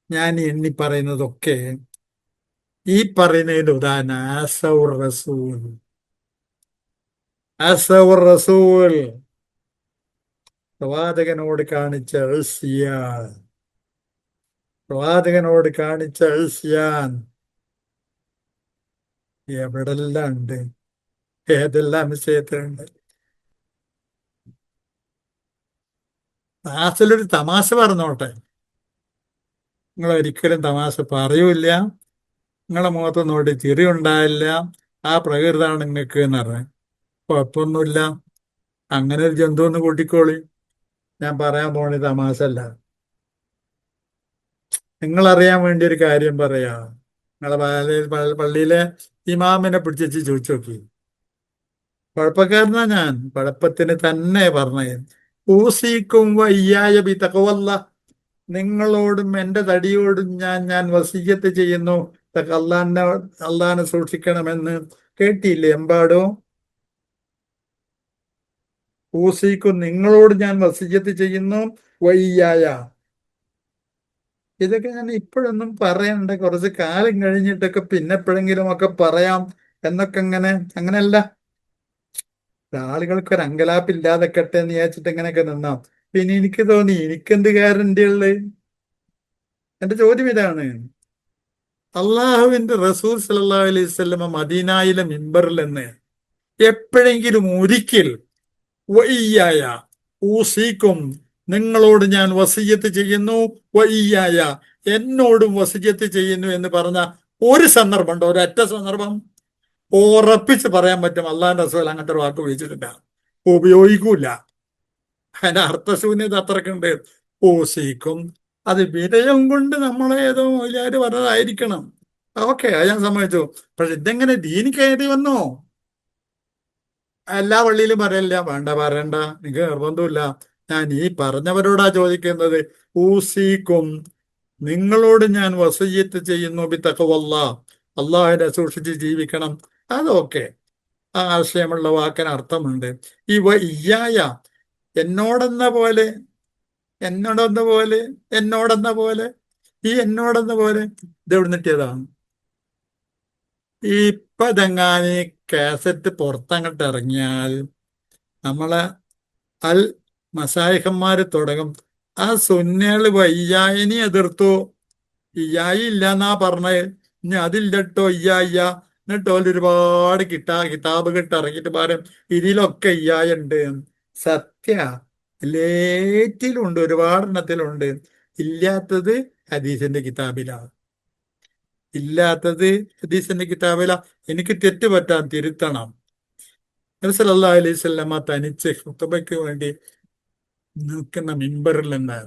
ഞാൻ എണ്ണി പറയുന്നതൊക്കെ ഈ പറയുന്നതിന്റെ ഉദാഹരണം ആസൗർ റസൂൽ. ആസൗർ റസൂൽ പ്രവാചകനോട് കാണിച്ച ഇസ്യാൻ, പ്രവാചകനോട് കാണിച്ച ഇസ്യാൻ എവിടെല്ലാം ഉണ്ട്, ഏതെല്ലാം വിഷയത്തിലുണ്ട്. ക്ലാസ്സിലൊരു തമാശ പറഞ്ഞോട്ടെ, നിങ്ങൾ ഒരിക്കലും തമാശ പറയൂല, നിങ്ങളെ മുഖത്ത് നോട്ടി ചിരി ഉണ്ടായില്ല, ആ പ്രകൃതാണ് നിങ്ങൾക്ക് എന്ന് പറഞ്ഞത്. കുഴപ്പമൊന്നുമില്ല, അങ്ങനെ ഒരു ജന്തു ഒന്ന് കൂട്ടിക്കോളി. ഞാൻ പറയാൻ പോണ തമാശ അല്ല. നിങ്ങൾ അറിയാൻ വേണ്ടി ഒരു കാര്യം പറയാ. നിങ്ങളെ പള്ളിയിലെ ഇമാമിനെ പിടിച്ചു ചോദിച്ചു നോക്കി. കുഴപ്പക്കാരനാ ഞാൻ, കുഴപ്പത്തിന് തന്നെ പറഞ്ഞത്. ഊസിക്കും വയ്യായ ബി തഖവല്ല, നിങ്ങളോടും എന്റെ തടിയോടും ഞാൻ വസിയ്യത്ത് ചെയ്യുന്നു, അള്ളാനെ അള്ളാനെ സൂക്ഷിക്കണമെന്ന്. കേട്ടില്ലേ എമ്പാടോ? ഊസിക്കും, നിങ്ങളോട് ഞാൻ വസിയ്യത്ത് ചെയ്യുന്നു, വയ്യായ. ഇതൊക്കെ ഞാൻ ഇപ്പോഴൊന്നും പറയണ്ട, കുറച്ച് കാലം കഴിഞ്ഞിട്ടൊക്കെ പിന്നെ എപ്പോഴെങ്കിലും ഒക്കെ പറയാം എന്നൊക്കെ. അങ്ങനെയല്ല. ആളുകൾക്ക് ഒരു അങ്കലാപ്പില്ലാതെക്കട്ടെ എന്ന് വിചാരിച്ചിട്ട് ഇങ്ങനെയൊക്കെ നിന്നാം. പിന്നെ എനിക്ക് തോന്നി, എനിക്കെന്ത് ഗ്യാരണ്ടി ഉള്ളത്? എന്റെ ചോദ്യം ഇതാണ്. അള്ളാഹുവിന്റെ റസൂൽ സല്ലല്ലാഹു അലൈഹി വസല്ലമ മദീനായിലെ മിമ്പറിൽ നിന്ന് എപ്പോഴെങ്കിലും ഒരിക്കൽ വയ്യായ ഊസിക്കും, നിങ്ങളോട് ഞാൻ വസിയ്യത്ത് ചെയ്യുന്നു, വയ്യായ, എന്നോടും വസിയ്യത്ത് ചെയ്യുന്നു എന്ന് പറഞ്ഞ ഒരു സന്ദർഭമുണ്ടോ? ഒരൊറ്റ സന്ദർഭം ഉറപ്പിച്ച് പറയാൻ പറ്റും അള്ളാഹിന്റെ റസൂൽ അങ്ങനത്തെ ഒരു വാക്ക് ഉപയോഗിച്ചിട്ടില്ല, ഉപയോഗിക്കൂല. അതിന്റെ അർത്ഥശൂന്യത അത്രക്കുണ്ട്. ഊസിക്കും, അത് വിനയം കൊണ്ട് നമ്മളെ ഏതോ മൗലിയാര് പറഞ്ഞതായിരിക്കണം. ഓക്കെ, അത് ഞാൻ സമ്മതിച്ചു. പക്ഷെ ഇതെങ്ങനെ ദീനി കയറി വന്നോ? എല്ലാ പള്ളിയിലും പറയല്ല, വേണ്ട പറയണ്ട, എനിക്ക് നിർബന്ധമില്ല. ഞാൻ ഈ പറഞ്ഞവരോടാ ചോദിക്കുന്നത്. ഊസിക്കും, നിങ്ങളോട് ഞാൻ വസയ്യത്ത് ചെയ്യുന്നു ബി തഖ്വല്ല, അള്ളാഹിനെ സൂക്ഷിച്ച് ജീവിക്കണം. അതൊക്കെ ആ ആശയമുള്ള വാക്കിന് അർത്ഥമുണ്ട്. ഈ ഇയ്യായ, എന്നോടെന്ന പോലെ, എന്നോടെന്ന പോലെ, എന്നോടെന്ന പോലെ, ഈ എന്നോടെന്ന പോലെ ഇതെവിടെ നിട്ടിയതാണ്? ഇപ്പൊ ഇതെങ്ങാന് കാസറ്റ് പുറത്തങ്ങോട്ട് ഇറങ്ങിയാൽ നമ്മളെ അൽ മസായിഹന്മാര് തുടങ്ങും, ആ സുന്നകള് വയ്യായിനി എതിർത്തു, ഇയ്യായി ഇല്ലെന്നാ പറഞ്ഞത്, ഇനി അതില്ലട്ടോ ഇയ്യ. എന്നിട്ട് ഓല് ഒരുപാട് കിതാബ് ഇറങ്ങിയിട്ട് പറയും ഇതിലൊക്കെ ഇയ്യായ ഉണ്ട്. സത്യ ലേറ്റിലുണ്ട്, ഒരുപാടെണ്ണത്തിലുണ്ട്. ഇല്ലാത്തത് ഹദീസിന്റെ കിതാബിലാണ്, ഇല്ലാത്തത് ഹദീസിന്റെ കിതാബില. എനിക്ക് തെറ്റ് പറ്റാൻ തിരുത്തണം. നബി സല്ലല്ലാഹു അലൈഹി വസല്ലമ തനിച്ച് ഖുതുബയ്ക്ക് വേണ്ടി നിൽക്കുന്ന മിമ്പറിൽ നിന്ന്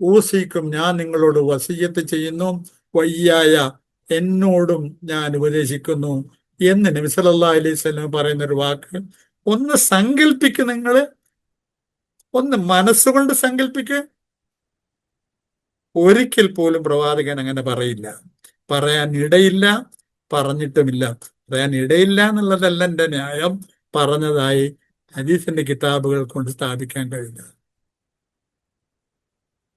ഊസിക്കും, ഞാൻ നിങ്ങളോട് വസിയ്യത്ത് ചെയ്യുന്നു, വയ്യായ, എന്നോടും ഞാൻ ഉപദേശിക്കുന്നു എന്ന് നബി സല്ലല്ലാഹു അലൈഹി വസല്ലം പറയുന്ന ഒരു വാക്ക് ഒന്ന് സങ്കല്പിക്ക്. നിങ്ങൾ ഒന്ന് മനസ്സുകൊണ്ട് സങ്കല്പിക്ക്. ഒരിക്കൽ പോലും പ്രവാചകൻ അങ്ങനെ പറയില്ല, പറയാൻ ഇടയില്ല, പറഞ്ഞിട്ടുമില്ല. പറയാൻ ഇടയില്ല എന്നുള്ളതല്ല എന്റെ ന്യായം, പറഞ്ഞതായി ഹദീസിന്റെ കിതാബുകൾ കൊണ്ട് സ്ഥാപിക്കാൻ കഴിയില്ല.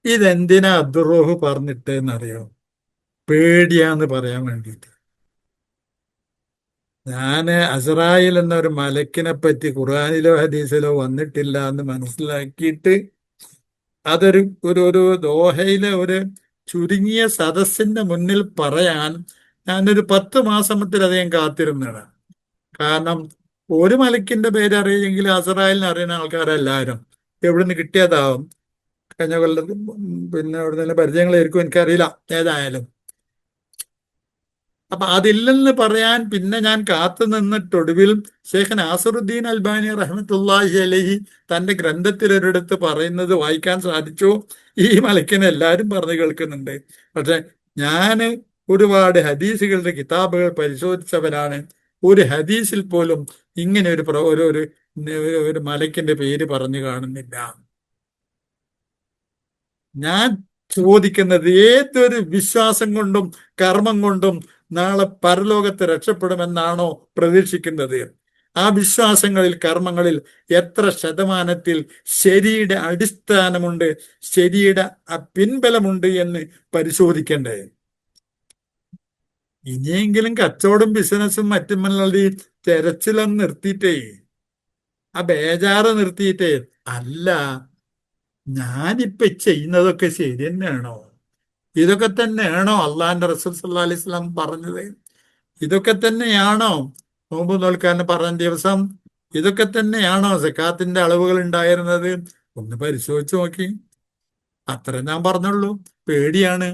ഇതെന്തിനാ അബ്ദുറൂഹ് പറഞ്ഞിട്ട് എന്നറിയോ? പേടിയാന്ന് പറയാൻ വേണ്ടിയിട്ട്. ഞാന് അസ്രായിൽ എന്നൊരു മലക്കിനെ പറ്റി ഖുർആനിലോ ഹദീസിലോ വന്നിട്ടില്ല എന്ന് മനസ്സിലാക്കിയിട്ട് അതൊരു ഒരു ദോഹയിലെ ഒരു ചുരുങ്ങിയ സദസ്സിന്റെ മുന്നിൽ പറയാൻ ഞാനൊരു 10 മാസത്തിലധികം കാത്തിരുന്നതാണ്. കാരണം ഒരു മലക്കിന്റെ പേര് അറിയെങ്കിൽ അസ്രായേലിനെ അറിയുന്ന ആൾക്കാരെല്ലാവരും എവിടുന്ന് കിട്ടിയതാവും. കഴിഞ്ഞ കൊല്ലം പിന്നെ അവിടെ നിന്ന് പരിചയങ്ങളായിരിക്കും, എനിക്കറിയില്ല. ഏതായാലും അപ്പൊ അതില്ലെന്ന് പറയാൻ പിന്നെ ഞാൻ കാത്തു നിന്നിട്ടൊടുവിൽ ഷെയ്ഖ് നാസറുദ്ദീൻ അൽബാനി റഹ്മത്തുള്ളാഹി അലൈഹി തന്റെ ഗ്രന്ഥത്തിൽ ഒരിടത്ത് പറയുന്നത് വായിക്കാൻ സാധിച്ചു. ഈ മലക്കിനെ എല്ലാവരും പറഞ്ഞു കേൾക്കുന്നുണ്ട്, പക്ഷെ ഞാന് ഒരുപാട് ഹദീസുകളുടെ കിതാബുകൾ പരിശോധിച്ചവരാണ്. ഒരു ഹദീസിൽ പോലും ഇങ്ങനെ ഒരു മലക്കിന്റെ പേര് പറഞ്ഞു കാണുന്നില്ല. ഞാൻ ചോദിക്കുന്നത്, ഏതൊരു വിശ്വാസം കൊണ്ടും കർമ്മം കൊണ്ടും നാളെ പരലോകത്ത് രക്ഷപ്പെടുമെന്നാണോ പ്രതീക്ഷിക്കുന്നത്? ആ വിശ്വാസങ്ങളിൽ, കർമ്മങ്ങളിൽ എത്ര ശതമാനത്തിൽ ശരിയുടെ അടിസ്ഥാനമുണ്ട്, ശരിയുടെ പിൻബലമുണ്ട് എന്ന് പരിശോധിക്കണ്ടേ? ഇനിയെങ്കിലും കച്ചവടം ബിസിനസ്സും മറ്റുമുള്ള ഈ തെരച്ചിലൊന്നും നിർത്തിയിട്ടേ, ആ ബേജാറ് നിർത്തിയിട്ടേ, അല്ല ഞാനിപ്പൊ ചെയ്യുന്നതൊക്കെ ശരി തന്നെയാണോ? ഇതൊക്കെ തന്നെയാണോ അള്ളാന്റെ റസൂൽ സല്ലല്ലാഹു അലൈഹി വസല്ലം പറഞ്ഞത്? ഇതൊക്കെ തന്നെയാണോ നോമ്പ് നോൽക്കാൻ പറഞ്ഞ ദിവസം? ഇതൊക്കെ തന്നെയാണോ സക്കാത്തിന്റെ അളവുകൾ ഉണ്ടായിരുന്നത്? ഒന്ന് പരിശോധിച്ച് നോക്കി. അത്ര ഞാൻ പറഞ്ഞുള്ളൂ. പേടിയാണ്.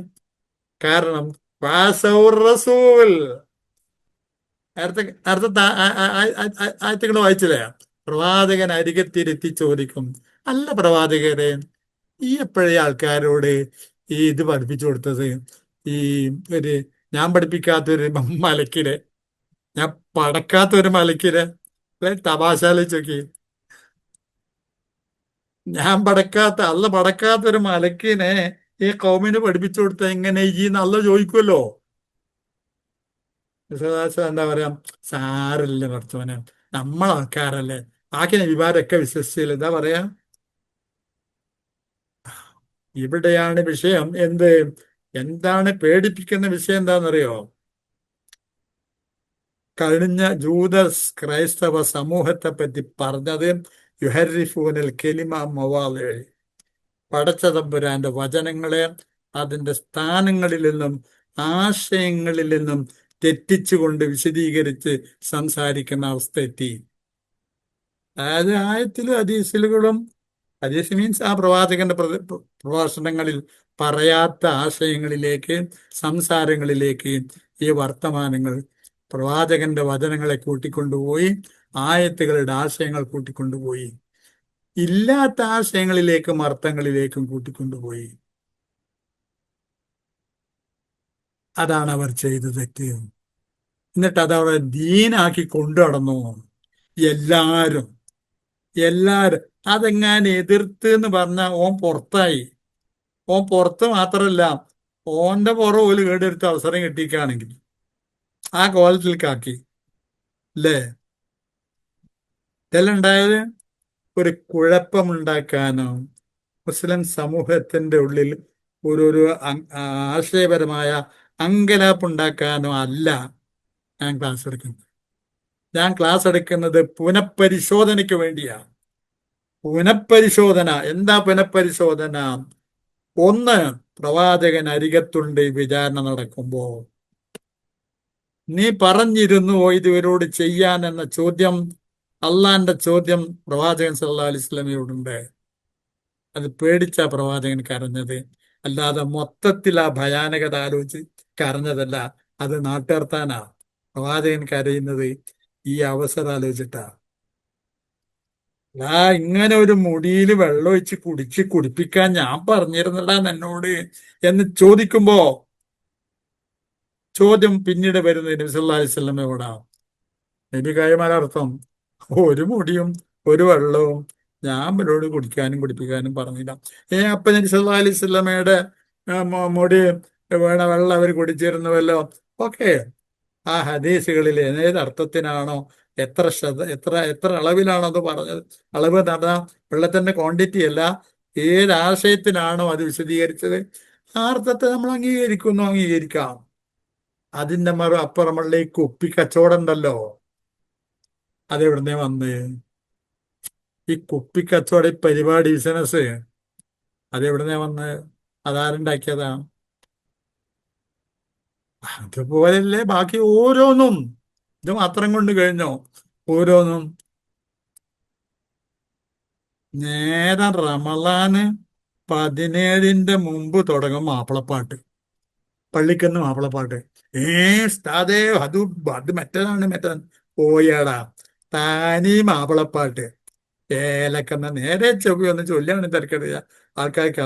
കാരണം വാസൗർ റസൂൽ, നേരത്തെ നേരത്തെ ആയത്തുകൾ വായിച്ചില്ലേ? പ്രവാചകൻ അരികത്തിരുത്തി ചോദിക്കും, അല്ല പ്രവാചകരെ, ഈ എപ്പോഴേ ആൾക്കാരോട് ഈ ഇത് പഠിപ്പിച്ചു കൊടുത്തത്? ഈ ഒരു ഞാൻ പഠിപ്പിക്കാത്തൊരു മലക്കിലെ, ഞാൻ പടക്കാത്തൊരു മലക്കിലെ, തമാശാലിച്ചോക്കി, ഞാൻ പടക്കാത്ത, അല്ല പടക്കാത്തൊരു മലക്കിനെ ഈ കൗമിന് പഠിപ്പിച്ചു കൊടുത്ത എങ്ങനെ ഈ നല്ല ചോദിക്കുമല്ലോ. എന്താ പറയാ, സാരല്ലേ പഠിച്ചവനെ, നമ്മളാൾക്കാരല്ലേ, ബാക്കി നബിമാരൊക്കെ വിശ്വസിച്ചില്ല, എന്താ പറയാ. ഇവിടെയാണ് വിഷയം. എന്താണ് പേടിപ്പിക്കുന്ന വിഷയം എന്താണെന്നറിയോ? കഴിഞ്ഞ ജൂതസ് ക്രൈസ്തവ സമൂഹത്തെ പറ്റി പറഞ്ഞത് യുഹരിഫൂനൽ കെലിമ മവാലി, പടച്ചതമ്പുരാന്റെ വചനങ്ങളെ അതിന്റെ സ്ഥാനങ്ങളിൽ നിന്നും ആശയങ്ങളിൽ നിന്നും തെറ്റിച്ചുകൊണ്ട് വിശദീകരിച്ച് സംസാരിക്കുന്ന അവസ്ഥ എത്തി. അതായത് ആയത്തിലും ഹദീസിലുകളും, ഹദീസ് മീൻസ് ആ പ്രവാചകന്റെ പ്രഭാഷണങ്ങളിൽ പറയാത്ത ആശയങ്ങളിലേക്ക്, സംസാരങ്ങളിലേക്ക് ഈ വർത്തമാനങ്ങൾ, പ്രവാചകന്റെ വചനങ്ങളെ കൂട്ടിക്കൊണ്ടുപോയി, ആയത്തുകളുടെ ആശയങ്ങൾ കൂട്ടിക്കൊണ്ടുപോയി, ഇല്ലാത്ത ആശയങ്ങളിലേക്കും അർത്ഥങ്ങളിലേക്കും കൂട്ടിക്കൊണ്ടുപോയി. അതാണ് അവർ ചെയ്ത തെറ്റ്. എന്നിട്ട് അതവിടെ ദീനാക്കി കൊണ്ടു നടന്നു എല്ലാരും. അതെങ്ങാൻ എതിർത്ത് എന്ന് പറഞ്ഞാൽ ഓൻ പുറത്തായി. ഓൻ പുറത്ത് മാത്രമല്ല, ഓന്റെ പുറം ഓല് കേടെടുത്ത അവസരം കിട്ടിക്കുകയാണെങ്കിൽ ആ കോലത്തിലേക്കാക്കി. അല്ലേ? ഇതെല്ലാം ഉണ്ടായത് ഒരു കുഴപ്പമുണ്ടാക്കാനോ മുസ്ലിം സമൂഹത്തിന്റെ ഉള്ളിൽ ഒരു ആശയപരമായ അങ്കലാപ്പുണ്ടാക്കാനോ അല്ല ഞാൻ ക്ലാസ് എടുക്കുന്നത്. ഞാൻ ക്ലാസ് എടുക്കുന്നത് പുനഃപരിശോധനയ്ക്ക് വേണ്ടിയാണ്. പുനഃപരിശോധന. എന്താ പുനഃപരിശോധന? ഒന്ന്, പ്രവാചകൻ അരികത്തുണ്ട് വിചാരണ നടക്കുമ്പോ. നീ പറഞ്ഞിരുന്നുവോ ഇത് ഇവരോട് ചെയ്യാൻ എന്ന ചോദ്യം, അള്ളാന്റെ ചോദ്യം പ്രവാചകൻ സല്ലല്ലാഹു അലൈഹി വസല്ലമയോടുണ്ട്. അത് പേടിച്ച പ്രവാചകൻ കരഞ്ഞത്, അല്ലാതെ മൊത്തത്തിൽ ആ ഭയാനകത ആലോചിച്ച് കരഞ്ഞതല്ല. അത് നാട്ടുവർത്താനാ. പ്രവാചകൻ കരയുന്നത് ഈ അവസരം ആലോചിച്ചിട്ടാ. ഇങ്ങനെ ഒരു മുടിയിൽ വെള്ളം ഒഴിച്ച് കുടിപ്പിക്കാൻ ഞാൻ പറഞ്ഞിരുന്നടാ എന്നോട് എന്ന് ചോദിക്കുമ്പോ, ചോദ്യം പിന്നീട് വരുന്നത് നബി സല്ലല്ലാഹു അലൈഹി വസല്ലമയോടാ. നബി കൈമാലർത്ഥം, ഒരു മുടിയും ഒരു വെള്ളവും ഞാൻ ഇവരോട് കുടിക്കാനും കുടിപ്പിക്കാനും പറഞ്ഞില്ല. അപ്പൊ നബി സല്ലല്ലാഹു അലൈഹി വസല്ലമയുടെ മുടി വെള്ളം അവർ കുടിച്ചിരുന്നുവല്ലോ. ഓക്കെ, ആ ഹദീസുകളിൽ ഏത് അർത്ഥത്തിനാണോ, എത്ര എത്ര അളവിലാണോ അത് പറഞ്ഞത്, അളവ് എന്ന് പറഞ്ഞാൽ വെള്ളത്തിന്റെ ക്വാണ്ടിറ്റി അല്ല, ഏത് ആശയത്തിനാണോ അത് വിശദീകരിച്ചത്, ആ അർത്ഥത്തെ നമ്മൾ അംഗീകരിക്കാം. അതിന്റെ അപ്പുറമുള്ള ഈ കുപ്പി കച്ചവടം ഉണ്ടല്ലോ, അതെവിടുന്നേ വന്ന്? ഈ കുപ്പി കച്ചവട പരിപാടി, ബിസിനസ്, അതെവിടുന്നേ വന്ന്? അതാരുണ്ടാക്കിയതാ? അതുപോലല്ലേ ബാക്കി ഓരോന്നും. ഇത് മാത്രം കൊണ്ട് കഴിഞ്ഞോ? ഓരോന്നും. നേരെ റമളാന് 17 മുമ്പ് തുടങ്ങും മാപ്പിളപ്പാട്ട്. പള്ളിക്കന്ന് മാപ്പിളപ്പാട്ട്. ഉസ്താദേ, അത് മറ്റേതാണ്. പോയാടാ, താനീ മാപ്പിളപ്പാട്ട് ഏലക്കെന്ന നേരെ ചൊവ്വ ഒന്ന് ചൊല്ലാണ് തിരക്കടില്ല, ആൾക്കാർക്ക്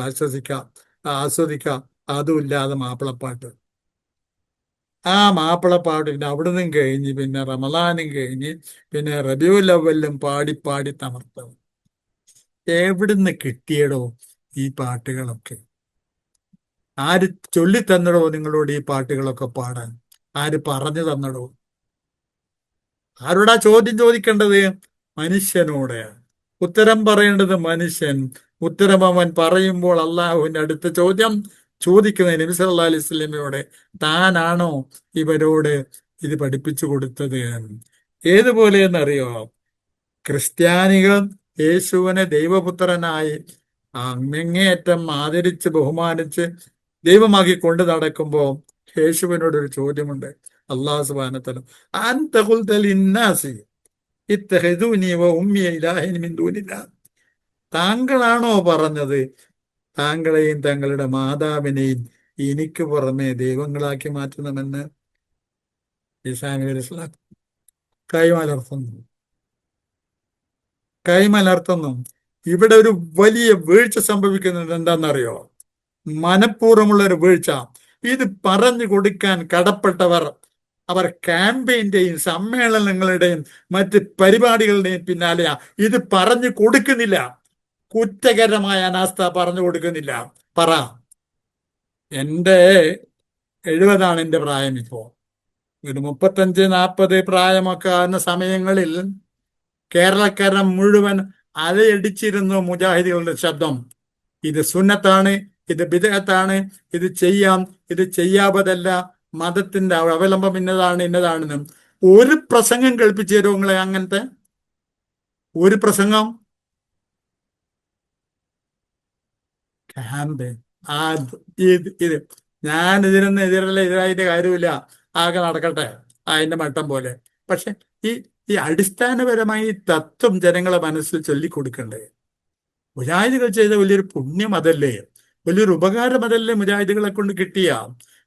ആസ്വദിക്കാം. അതും ഇല്ലാതെ മാപ്പിളപ്പാട്ട്. ആ മാപ്പിളപ്പാട്ടിന്റെ അവിടുന്നും കഴിഞ്ഞ് പിന്നെ റമളാനും കഴിഞ്ഞ് പിന്നെ റബീഉൽ അവ്വലിലും പാടി പാടി തമർത്തത്. എവിടുന്ന് കിട്ടിയടോ ഈ പാട്ടുകളൊക്കെ? ആര് ചൊല്ലിത്തന്നടോ നിങ്ങളോട് ഈ പാട്ടുകളൊക്കെ പാടാൻ? ആര് പറഞ്ഞു തന്നടോ? ആരോടാ ചോദ്യം ചോദിക്കേണ്ടത്? മനുഷ്യനോട്. ഉത്തരം പറയേണ്ടത് മനുഷ്യൻ. ഉത്തരം അവൻ പറയുമ്പോൾ അള്ളാഹുവിന്റെ അടുത്ത ചോദ്യം ചോദിക്കുന്നത് നബി സല്ലല്ലാഹു അലൈഹി വസല്ലമയോട്, താനാണോ ഇവരോട് ഇത് പഠിപ്പിച്ചു കൊടുത്തത്? ഏതുപോലെ എന്നറിയോ? ക്രിസ്ത്യാനികൾ യേശുവിനെ ദൈവപുത്രനായി അങ്ങേയറ്റം ആദരിച്ച് ബഹുമാനിച്ച് ദൈവമാക്കി കൊണ്ട് നടക്കുമ്പോൾ യേശുവിനോട് ഒരു ചോദ്യമുണ്ട്. അള്ളാഹു സുബ്ഹാനഹു വ തആല, അൻത ഖുൽത ലിന്നാസി ഇത്തഖിദൂനി വ ഉമ്മിയ ഇലാഹൈനി മിൻ ദൂനില്ലാഹ്, താങ്കളാണോ പറഞ്ഞത് താങ്കളെയും തങ്ങളുടെ മാതാവിനെയും എനിക്ക് പുറമെ ദൈവങ്ങളാക്കി മാറ്റണമെന്ന്? ഈസാ നബി അലൈഹി സ്വലാം കൈമലർത്തുന്നു. കൈമലർത്തുന്നു. ഇവിടെ ഒരു വലിയ വീഴ്ച സംഭവിക്കുന്നത് എന്താണെന്നറിയോ? മനഃപൂർവ്വമുള്ള ഒരു വീഴ്ച. ഇത് പറഞ്ഞു കൊടുക്കാൻ കടപ്പെട്ടവർ അവർ ക്യാമ്പയിന്റെയും സമ്മേളനങ്ങളുടെയും മറ്റ് പരിപാടികളുടെയും പിന്നാലെയാ. ഇത് പറഞ്ഞു കൊടുക്കുന്നില്ല. കുറ്റകരമായ അനാസ്ഥ പറഞ്ഞു കൊടുക്കുന്നില്ല. പറ. എൻ്റെ 70 എൻ്റെ പ്രായം. ഇപ്പോ ഒരു 35-40 പ്രായമൊക്കെ ആകുന്ന സമയങ്ങളിൽ കേരളക്കരം മുഴുവൻ അലയടിച്ചിരുന്നു മുജാഹിദികളുടെ ശബ്ദം. ഇത് സുന്നത്താണ്, ഇത് ബിദ്അത്താണ്, ഇത് ചെയ്യാം, ഇത് ചെയ്യാവതല്ല, മതത്തിന്റെ അവലംബം ഇന്നതാണ് ഇന്നതാണെന്നും. ഒരു പ്രസംഗം കേൾപ്പിച്ചു തരുമോ നിങ്ങളെ? അങ്ങനത്തെ ഒരു പ്രസംഗം. ക്യാമ്പ് ആ ഇത് ഞാൻ ഇതിനൊന്നും എതിരല്ല, എതിരായിട്ട് കാര്യമില്ല. ആകെ നടക്കട്ടെ അതിന്റെ മട്ടം പോലെ. പക്ഷെ ഈ ഈ അടിസ്ഥാനപരമായി ഈ തത്വം ജനങ്ങളെ മനസ്സിൽ ചൊല്ലിക്കൊടുക്കണ്ടേ? മുജാഹിദുകൾ ചെയ്ത വലിയൊരു പുണ്യം അതല്ലേ? വലിയൊരു ഉപകാരം അതല്ലേ മുജാഹിദുകളെ കൊണ്ട് കിട്ടിയ?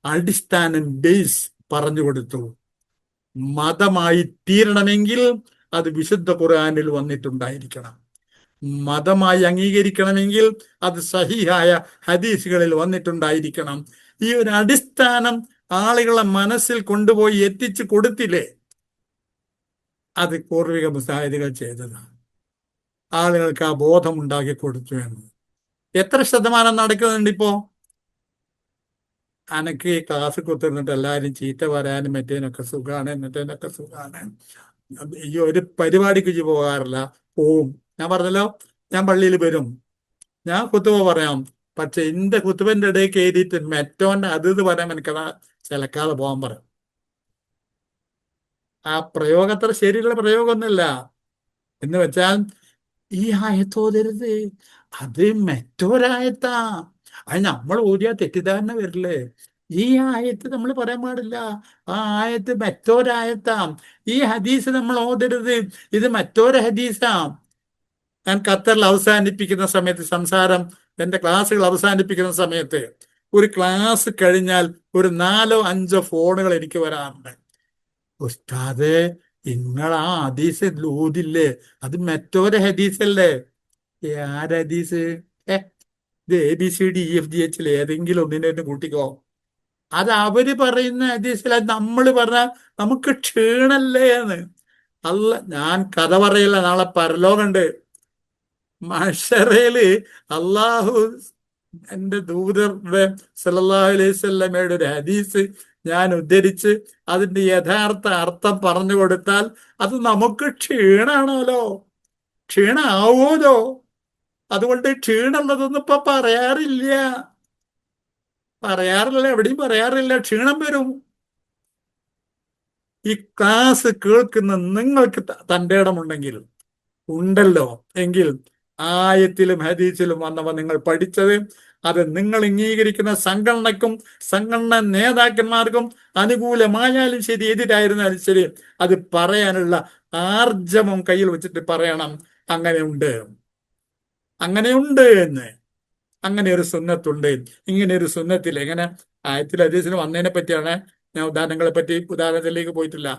അടിസ്ഥാനം, ബേസ് പറഞ്ഞു കൊടുത്തു. മതമായി തീരണമെങ്കിൽ അത് വിശുദ്ധ ഖുർആനിൽ വന്നിട്ടുണ്ടായിരിക്കണം. മതമായി അംഗീകരിക്കണമെങ്കിൽ അത് സഹീഹായ ഹദീസുകളിൽ വന്നിട്ടുണ്ടായിരിക്കണം. ഈ ഒരു അടിസ്ഥാനം ആളുകളെ മനസ്സിൽ കൊണ്ടുപോയി എത്തിച്ചു കൊടുത്തില്ലേ? അത് പൂർവിക മുജാഹിദുകൾ ചെയ്തതാണ്. ആളുകൾക്ക് ആ ബോധം ഉണ്ടാക്കി കൊടുത്തു എന്ന്. എത്ര ശതമാനം നടക്കുന്നുണ്ട് ഇപ്പോ? അനക്ക് ഈ ക്ലാസ് കുത്തിരുന്നിട്ട് എല്ലാവരും ചീത്ത പറയാനും മറ്റേനൊക്കെ സുഖാണ്, മറ്റേനൊക്കെ സുഖാണ്. ഈ ഒരു പരിപാടിക്ക് ഇജ്ജ് പോകാറില്ല. പോവും. ഞാൻ പറഞ്ഞല്ലോ, ഞാൻ പള്ളിയിൽ വരും, ഞാൻ കുത്തുബ പറയാം. പക്ഷെ എന്റെ കുത്തുബന്റെ ഇടയിൽ കയറിയിട്ട് മെറ്റോന്റെ അത് ഇത് പറയാൻ എനിക്കതാ ചിലക്കാതെ പോകാൻ പറയും. ആ പ്രയോഗം അത്ര ശരിയുള്ള പ്രയോഗമൊന്നുമില്ല. എന്ന് വെച്ചാൽ ഈ ആയത്തോതരുത്, അത് മറ്റൊരായത്താ. അത് നമ്മൾ ഓതിയാ തെറ്റിദ്ധാരണ വരില്ലേ? ഈ ആയത്ത് നമ്മൾ പറയാൻ പാടില്ല. ആ ആയത്ത് മറ്റൊരായത്താ. ഈ ഹദീസ് നമ്മൾ ഓതരുത്, ഇത് മറ്റൊരു ഹദീസാ. ഞാൻ ഖത്തറിൽ അവസാനിപ്പിക്കുന്ന സമയത്ത് സംസാരം, എൻ്റെ ക്ലാസ്സുകൾ അവസാനിപ്പിക്കുന്ന സമയത്ത് ഒരു ക്ലാസ് കഴിഞ്ഞാൽ ഒരു 4-5 ഫോണുകൾ എനിക്ക് വരാറുണ്ട്. ഉസ്താദേ, നിങ്ങൾ ആ ഹദീസ് ലൂതില്ലേ, അത് മറ്റൊരു ഹദീസല്ലേ? ആര് ഹദീസ്? ഇത് ABCDEFGH ഏതെങ്കിലും ഒന്നിനെ കൂട്ടിക്കോ. അത് അവര് പറയുന്ന ഹദീസിൽ, അത് നമ്മൾ പറഞ്ഞാൽ നമുക്ക് ക്ഷീണല്ലേ എന്ന്. അല്ല, ഞാൻ കഥ പറയില്ല. നാളെ പരലോകമുണ്ട്. മഹ്ശറയില് അള്ളാഹു എന്റെ ദൂതരുടെ സല്ലല്ലാഹു അലൈഹി വസല്ലമയുടെ ഒരു ഹദീസ് ഞാൻ ഉദ്ധരിച്ച് അതിന്റെ യഥാർത്ഥ അർത്ഥം പറഞ്ഞു കൊടുത്താൽ അത് നമുക്ക് ക്ഷീണാണല്ലോ, ക്ഷീണാവൂലോ. അതുകൊണ്ട് ക്ഷീണുള്ളതൊന്നും ഇപ്പൊ പറയാറില്ല, എവിടെയും പറയാറില്ല. ക്ഷീണം വരും. ഈ ക്ലാസ് കേൾക്കുന്ന നിങ്ങൾക്ക് തന്റെ ഇടമുണ്ടെങ്കിൽ, ഉണ്ടല്ലോ എങ്കിൽ, ആയത്തിലും ഹദീസിലും വന്നവ നിങ്ങൾ പഠിച്ചത് അത് നിങ്ങൾ അംഗീകരിക്കുന്ന സംഘടനക്കും സംഘടന നേതാക്കന്മാർക്കും അനുകൂലമായാലും ശരി, എതിരായിരുന്നാലും ശരി, അത് പറയാനുള്ള ആർജവം കയ്യിൽ വെച്ചിട്ട് പറയണം, അങ്ങനെയുണ്ട്, അങ്ങനെയുണ്ട് എന്ന്. അങ്ങനെ ഒരു സുന്നത്തുണ്ട്. ഇങ്ങനെ ഒരു സുന്നത്തിൽ എങ്ങനെ ആയത്തിൽ ഹദീസിന് വന്നതിനെ പറ്റിയാണ് ഞാൻ ഉദാഹരണത്തിലേക്ക് പോയിട്ടില്ല.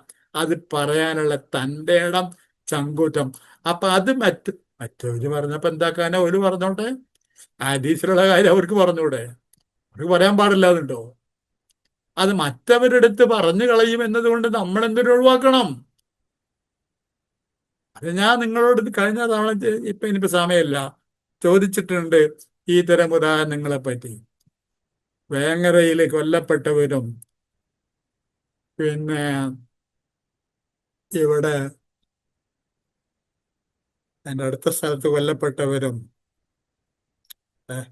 അത് പറയാനുള്ള തന്റെ ഇടം, ചങ്കൂറ്റം. അപ്പൊ അത് മറ്റവര് പറഞ്ഞപ്പോ എന്താക്കാനോ ഒരു പറഞ്ഞോട്ടെ. ഹദീസിലുള്ള കാര്യം അവർക്ക് പറഞ്ഞൂടെ? അവർക്ക് പറയാൻ പാടില്ല അതുണ്ടോ? അത് മറ്റവരെടുത്ത് പറഞ്ഞു കളയും എന്നതുകൊണ്ട് നമ്മൾ എന്തിനു ഒഴിവാക്കണം? അത് ഞാൻ നിങ്ങളോട് കഴിഞ്ഞ തവണ, ഇപ്പൊ എനിക്ക് സമയമില്ല, ചോദിച്ചിട്ടുണ്ട് ഈ തരം ഉദാഹരണങ്ങളെ പറ്റി. വേങ്ങരയിൽ കൊല്ലപ്പെട്ടവരും പിന്നെ ഇവിടെ എൻ്റെ അടുത്ത സ്ഥലത്ത് കൊല്ലപ്പെട്ടവരും ഏഹ്,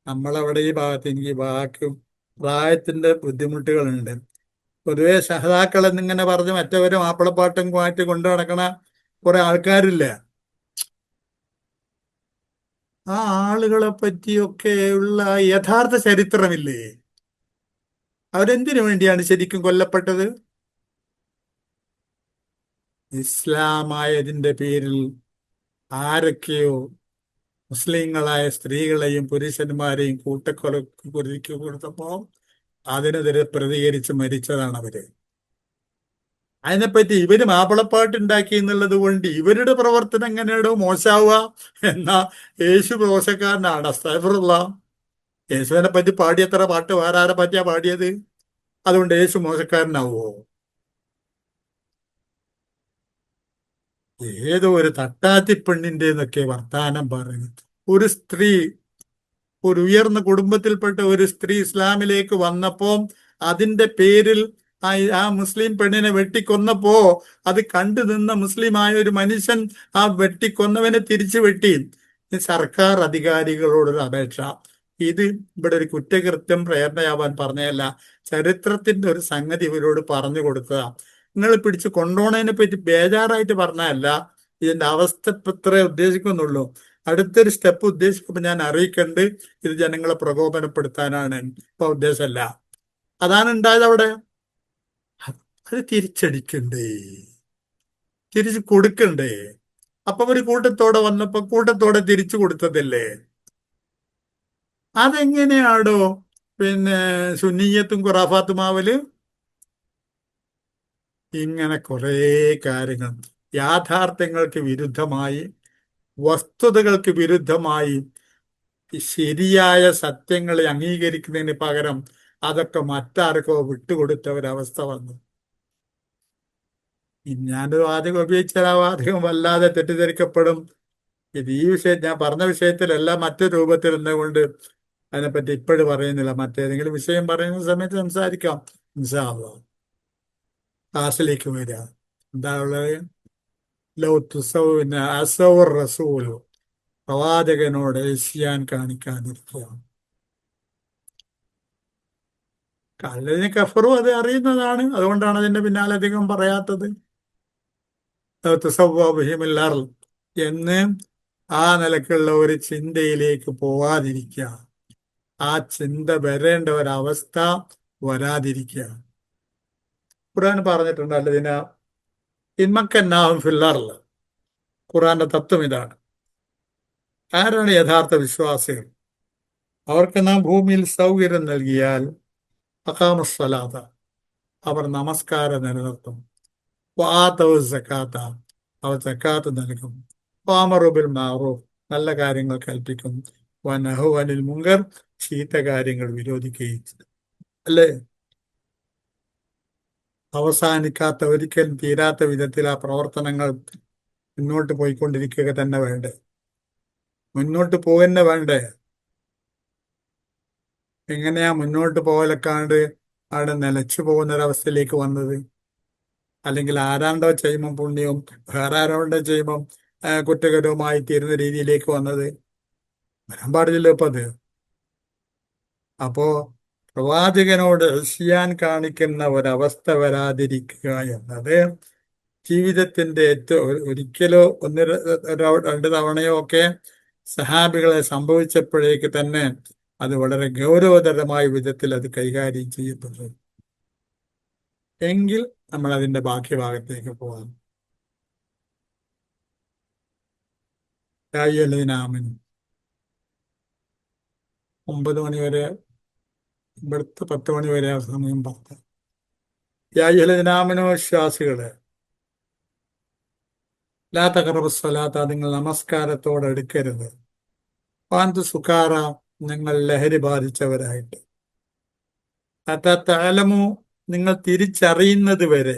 നമ്മളവിടെ ഈ ഭാഗത്ത് എനിക്ക് വാക്കും പ്രായത്തിന്റെ ബുദ്ധിമുട്ടുകളുണ്ട്. പൊതുവെ സഹതാക്കൾ എന്നിങ്ങനെ പറഞ്ഞ് മറ്റവരും മാപ്പിളപ്പാട്ടും മാറ്റി കൊണ്ടു നടക്കണ കുറെ ആൾക്കാരില്ല. ആ ആളുകളെ പറ്റിയൊക്കെ ഉള്ള യഥാർത്ഥ ചരിത്രമില്ലേ? അവരെന്തിനു വേണ്ടിയാണ് ശരിക്കും കൊല്ലപ്പെട്ടത്? ഇസ്ലാമായതിന്റെ പേരിൽ ആരൊക്കെയോ മുസ്ലിങ്ങളായ സ്ത്രീകളെയും പുരുഷന്മാരെയും കൂട്ടക്കൊലക്ക് കൊടുത്തപ്പോ അതിനെതിരെ പ്രതികരിച്ച് മരിച്ചതാണ് അവര്. അതിനെപ്പറ്റി ഇവര് മാപ്പിളപ്പാട്ട് ഉണ്ടാക്കി എന്നുള്ളത് കൊണ്ട് ഇവരുടെ പ്രവർത്തനം എങ്ങനെയാണോ മോശാവുക? എന്നാ യേശു മോശക്കാരനാണ്. അസ്തഗ്ഫിറുല്ലാ. യേശുവിനെ പറ്റി പാടിയത്ര പാട്ട് വേറെ ആരെ പറ്റിയാ പാടിയത്? അതുകൊണ്ട് യേശു മോശക്കാരനാവുമോ? ഏതോ ഒരു തട്ടാത്തി പെണ്ണിന്റെ എന്നൊക്കെ വർത്താനം പറയുന്നത്. ഒരു സ്ത്രീ, ഒരു ഉയർന്ന കുടുംബത്തിൽപ്പെട്ട ഒരു സ്ത്രീ ഇസ്ലാമിലേക്ക് വന്നപ്പോ അതിന്റെ പേരിൽ ആ മുസ്ലിം പെണ്ണിനെ വെട്ടിക്കൊന്നപ്പോ അത് കണ്ടു നിന്ന മുസ്ലിമായ ഒരു മനുഷ്യൻ ആ വെട്ടിക്കൊന്നവനെ തിരിച്ചു വെട്ടി. ഈ സർക്കാർ അധികാരികളോടൊരു അപേക്ഷ, ഇത് ഇവിടെ ഒരു കുറ്റകൃത്യം പ്രേരണയാവാൻ പറഞ്ഞതല്ല, ചരിത്രത്തിന്റെ ഒരു സംഗതി ഇവരോട് പറഞ്ഞു കൊടുക്കുക. നിങ്ങൾ പിടിച്ച് കൊണ്ടുപോണതിനെ പറ്റി ബേജാറായിട്ട് പറഞ്ഞതല്ല, ഇതിന്റെ അവസ്ഥ ഇപ്പൊ ഇത്രേ ഉദ്ദേശിക്കുന്നുള്ളൂ. അടുത്തൊരു സ്റ്റെപ്പ് ഉദ്ദേശിക്കുമ്പോൾ ഞാൻ അറിയിക്കണ്ട്. ഇത് ജനങ്ങളെ പ്രകോപനപ്പെടുത്താനാണ്, ഇപ്പൊ ഉദ്ദേശമല്ല. അതാണ് ഉണ്ടായത് അവിടെ. അത് തിരിച്ചടിക്കണ്ടേ, തിരിച്ചു കൊടുക്കണ്ടേ? അപ്പൊ ഒരു കൂട്ടത്തോടെ വന്നപ്പോ കൂട്ടത്തോടെ തിരിച്ചു കൊടുത്തതല്ലേ? അതെങ്ങനെയാടോ പിന്നെ സുന്നീയത്തും ഖുറാഫാത്തുമാവല്? ഇങ്ങനെ കുറേ കാര്യങ്ങൾ യാഥാർത്ഥ്യങ്ങൾക്ക് വിരുദ്ധമായി, വസ്തുതകൾക്ക് വിരുദ്ധമായി ശരിയായ സത്യങ്ങളെ അംഗീകരിക്കുന്നതിന് പകരം അതൊക്കെ മറ്റാർക്കോ വിട്ടുകൊടുത്ത ഒരവസ്ഥ വന്നു. ഞാനൊരു വാചകം ഉപയോഗിച്ചാൽ ആ വാചകം വല്ലാതെ തെറ്റിദ്ധരിക്കപ്പെടും. ഇത് ഈ വിഷയം ഞാൻ പറഞ്ഞ വിഷയത്തിലല്ല, മറ്റൊരു രൂപത്തിൽ എന്നതുകൊണ്ട് അതിനെപ്പറ്റി ഇപ്പോഴും പറയുന്നില്ല. മറ്റേതെങ്കിലും വിഷയം പറയുന്ന സമയത്ത് സംസാരിക്കാം ഇൻഷാ അല്ലാഹ്. ക്ലാസ്സിലേക്ക് വരിക. എന്താ ഉള്ളത്? ലൗ തുസൗന അസൗർ റസൂൽ, പ്രവാചകനോട് ഇസ്യാൻ കാണിക്കാതിരിക്കുക. കല്ലതിന് കഫറും അത് അറിയുന്നതാണ്, അതുകൊണ്ടാണ് അതിന്റെ പിന്നാലെ അധികം പറയാത്തത്. ലൗ തുസവ്വ ബിഹിമുൽ അർള് എന്ന് ആ നിലക്കുള്ള ഒരു ചിന്തയിലേക്ക് പോവാതിരിക്കുക. ആ ചിന്ത വരേണ്ട ഒരവസ്ഥ വരാതിരിക്കുക. ഖുർആൻ പറഞ്ഞിട്ടുണ്ട്, അല്ലതിന ഇൻമക്കന്നാഹും ഫിൽ അർള്. ഖുർആന്റെ തത്വം ഇതാണ്. ആരാണ് യഥാർത്ഥ വിശ്വാസികൾ? അവർക്ക് നാം ഭൂമിയിൽ സൗകര്യം നൽകിയാൽ അഖാമുസ്സലാത്ത, അവർ നമസ്കാരം നിലനിർത്തും. വആതവു സക്കാത്ത, അവർ സക്കാത്ത് നൽകും. വഅമറു ബിൽ മഅറൂഫ്, നല്ല കാര്യങ്ങൾ കൽപ്പിക്കും. വനഹു അനിൽ മുങ്കർ, ചീത്ത കാര്യങ്ങൾ വിരോധിക്കുകയും ചെയ്യും. അല്ലേ? അവസാനിക്കാത്ത, ഒരിക്കലും തീരാത്ത വിധത്തിൽ ആ പ്രവർത്തനങ്ങൾ മുന്നോട്ട് പോയിക്കൊണ്ടിരിക്കുക തന്നെ വേണ്ടേ? മുന്നോട്ട് പോകന്നെ വേണ്ടേ? എങ്ങനെയാ മുന്നോട്ട് പോകലക്കാണ്ട് അവിടെ നിലച്ചു പോകുന്നൊരവസ്ഥയിലേക്ക് വന്നത്? അല്ലെങ്കിൽ ആരാണ്ടോ ചെയ്യുമ്പം പുണ്യവും വേറെ ആരോണ്ടോ ചെയ്യുമ്പം കുറ്റകരവുമായി തീരുന്ന രീതിയിലേക്ക് വന്നത്? വരാൻ പാടില്ലല്ലോ ഇപ്പൊ അത്. അപ്പോ പ്രവാചകനോട് ഇസ്യാൻ കാണിക്കുന്ന ഒരവസ്ഥ വരാതിരിക്കുക എന്നത് ജീവിതത്തിന്റെ ഏറ്റവും ഒരിക്കലോ രണ്ട് തവണയോ ഒക്കെ സഹാബികളെ സംഭവിച്ചപ്പോഴേക്ക് തന്നെ അത് വളരെ ഗൗരവതരമായ വിധത്തിൽ അത് കൈകാര്യം ചെയ്യപ്പെട്ടു. എങ്കിൽ നമ്മൾ അതിന്റെ ബാക്കി ഭാഗത്തേക്ക് പോകാം. യായ്യുഹല്ലദീനാമനൂ, 9 മണി വരെ, ഇവിടുത്തെ 10 മണി വരെ ആ സമയം പറഞ്ഞു. യായ്യുഹല്ലദീനാമനൂ, വിശ്വാസികളെ, ലാ തഖറബുസ്സലാത്ത, നിങ്ങൾ നമസ്കാരത്തോട് അടുക്കരുത്. വാന്തു സുക്കാറ, നിങ്ങൾ ലഹരി ബാധിച്ചവരായിട്ട്. തഅലമു, നിങ്ങൾ തിരിച്ചറിയുന്നത് വരെ.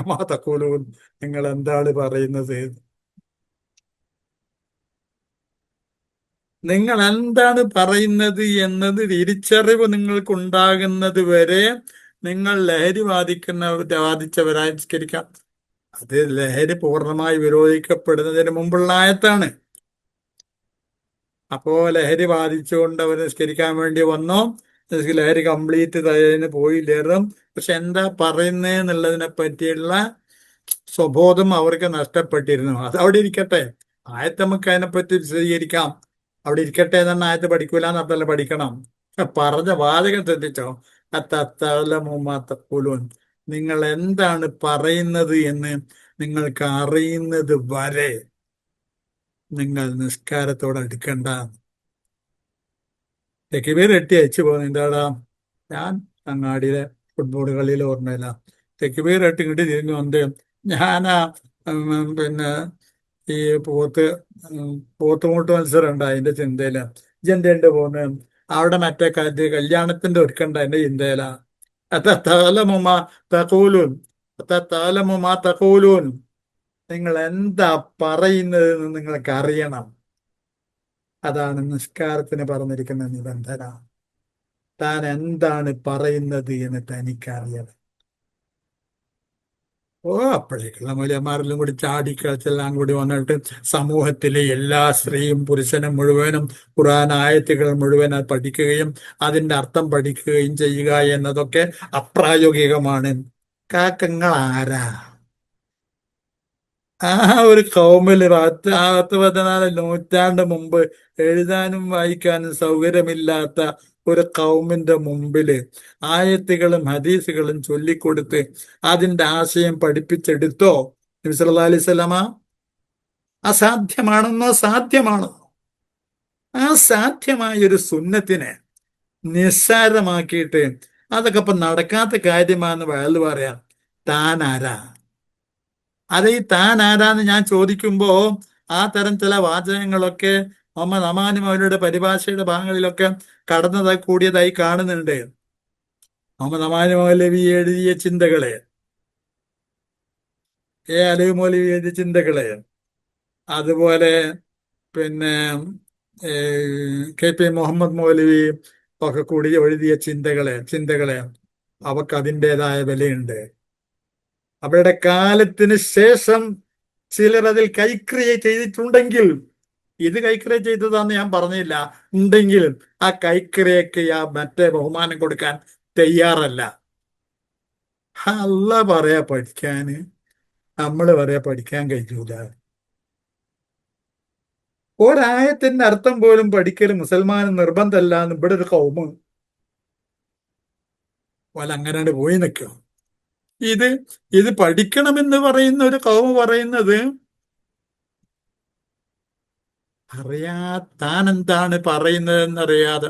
മാ തഖൂലൂൻ, നിങ്ങൾ എന്താണ് പറയുന്നത്? നിങ്ങൾ എന്താണ് പറയുന്നത് എന്നത് തിരിച്ചറിവ് നിങ്ങൾക്കുണ്ടാകുന്നത് വരെ നിങ്ങൾ ലഹരി വാദിച്ചവരായി നിസ്കരിക്കാം. അത് ലഹരി പൂർണ്ണമായി വിരോധിക്കപ്പെടുന്നതിന് മുമ്പുള്ള ആയത്താണ്. അപ്പോ ലഹരി ബാധിച്ചുകൊണ്ട് അവർ നിസ്കരിക്കാൻ വേണ്ടി വന്നു. ലഹരി കംപ്ലീറ്റ് തയ്യലിന് പോയില്ലേറും. പക്ഷെ എന്താ പറയുന്നതെന്നുള്ളതിനെ പറ്റിയുള്ള സ്വബോധം അവർക്ക് നഷ്ടപ്പെട്ടിരുന്നു. അത് അവിടെ ഇരിക്കട്ടെ. ആയത്ത് നമുക്ക് അതിനെപ്പറ്റി വിശദീകരിക്കാം. അവിടെ ഇരിക്കട്ടെ എന്ന് ആയത്ത് പഠിക്കൂല എന്നല്ല, പഠിക്കണം. പറഞ്ഞ വാചകം ശ്രദ്ധിച്ചോ. അത്തലമുമാത്തൂലൂൻ, നിങ്ങൾ എന്താണ് പറയുന്നത് എന്ന് നിങ്ങൾക്ക് അറിയുന്നത് വരെ നിങ്ങൾ നിസ്കാരത്തോട് അടുക്കണ്ട. തെക്കുബീർ എട്ടി അയച്ചു പോകുന്നു. എന്താടാ, ഞാൻ അങ്ങാടിയിലെ ഫുട്ബോൾ കളിയിൽ ഓർമ്മയില്ല. തെക്കുബീർ എട്ടി ഇങ്ങോട്ട് തിരിഞ്ഞു വന്ന് ഞാനാ പിന്നെ ഈ പോത്ത് പോത്തുമുട്ട് മത്സരം ഉണ്ട് അതിന്റെ ചിന്തയില. ഇജെന്തുണ്ട് പോകുന്നത്? അവിടെ മറ്റേ കല്യാണത്തിന്റെ ഒരുക്കണ്ട എന്റെ ചിന്തയില. അത്തലമുമാ തഖൂലൂൻ, അത്തലമുമാ തഖൂലൂൻ, നിങ്ങൾ എന്താ പറയുന്നതെന്ന് നിങ്ങൾക്ക് അറിയണം. അതാണ് നിസ്കാരത്തിന് പറഞ്ഞിരിക്കുന്ന നിബന്ധന. താൻ എന്താണ് പറയുന്നത് എന്ന് തനിക്കറിയണം. അപ്പോഴേക്കുള്ള മൂല്യന്മാരെല്ലാം കൂടി ചാടിക്കളിച്ചെല്ലാം കൂടി വന്നിട്ട് സമൂഹത്തിലെ എല്ലാ സ്ത്രീയും പുരുഷനും മുഴുവനും ഖുർആൻ ആയത്തുകൾ മുഴുവൻ പഠിക്കുകയും അതിന്റെ അർത്ഥം പഠിക്കുകയും ചെയ്യുക എന്നതൊക്കെ അപ്രായോഗികമാണ്. കാക്കങ്ങൾ ആരാ? ആ ഒരു കൗമില് 14 നൂറ്റാണ്ട് മുമ്പ് എഴുതാനും വായിക്കാനും സൗകര്യമില്ലാത്ത ഒരു കൗമിന്റെ മുമ്പില് ആയത്തുകളും ഹദീസുകളും ചൊല്ലിക്കൊടുത്ത് അതിന്റെ ആശയം പഠിപ്പിച്ചെടുത്തോ നബി സല്ലല്ലാഹു അലൈഹി വസല്ലമ? അസാധ്യമാണെന്നോ സാധ്യമാണോ? ആ സാധ്യമായ ഒരു സുന്നത്തിനെ നിസ്സാരമാക്കിയിട്ട് അതൊക്കെ ഇപ്പൊ നടക്കാത്ത കാര്യമാണെന്ന് വയല് പറയാം. താൻ ആരാ? അത് ഈ താൻ ആരാന്ന് ഞാൻ ചോദിക്കുമ്പോ ആ തരം ചില വാചകങ്ങളൊക്കെ മുഹമ്മദ് അമാനി മൗലയുടെ പരിഭാഷയുടെ ഭാഗങ്ങളിലൊക്കെ കടന്നതായി കൂടിയതായി കാണുന്നുണ്ട്. മുഹമ്മദ് അമാനി മൗലവി എഴുതിയ ചിന്തകളെ, അലി മൗലവി എഴുതിയ ചിന്തകളെ, അതുപോലെ പിന്നെ KP മുഹമ്മദ് മൗലവി ഒക്കെ കൂടി എഴുതിയ ചിന്തകളെ അവക്ക് അതിൻ്റെതായ വിലയുണ്ട്. അവരുടെ കാലത്തിന് ശേഷം ചിലർ അതിൽ കൈക്രിയ ചെയ്തിട്ടുണ്ടെങ്കിൽ, ഇത് കൈക്രിയ ചെയ്തതാന്ന് ഞാൻ പറഞ്ഞില്ല, ഉണ്ടെങ്കിൽ ആ കൈക്രിയക്ക് മറ്റേ ബഹുമാനം കൊടുക്കാൻ തയ്യാറല്ല. അല്ല പറയാ പഠിക്കാന്, നമ്മള് പറയാ പഠിക്കാൻ കഴിയൂല. ഒരായത്തിന്റെ അർത്ഥം പോലും പഠിക്കൽ മുസൽമാന് നിർബന്ധമല്ല എന്ന് ഇവിടെ ഒരു കൗമ് പോലെ അങ്ങനെയാണ് പോയി നിൽക്കും. ഇത് പഠിക്കണമെന്ന് പറയുന്ന ഒരു കൗമ് പറയുന്നത് താൻ എന്താണ് പറയുന്നതെന്നറിയാതെ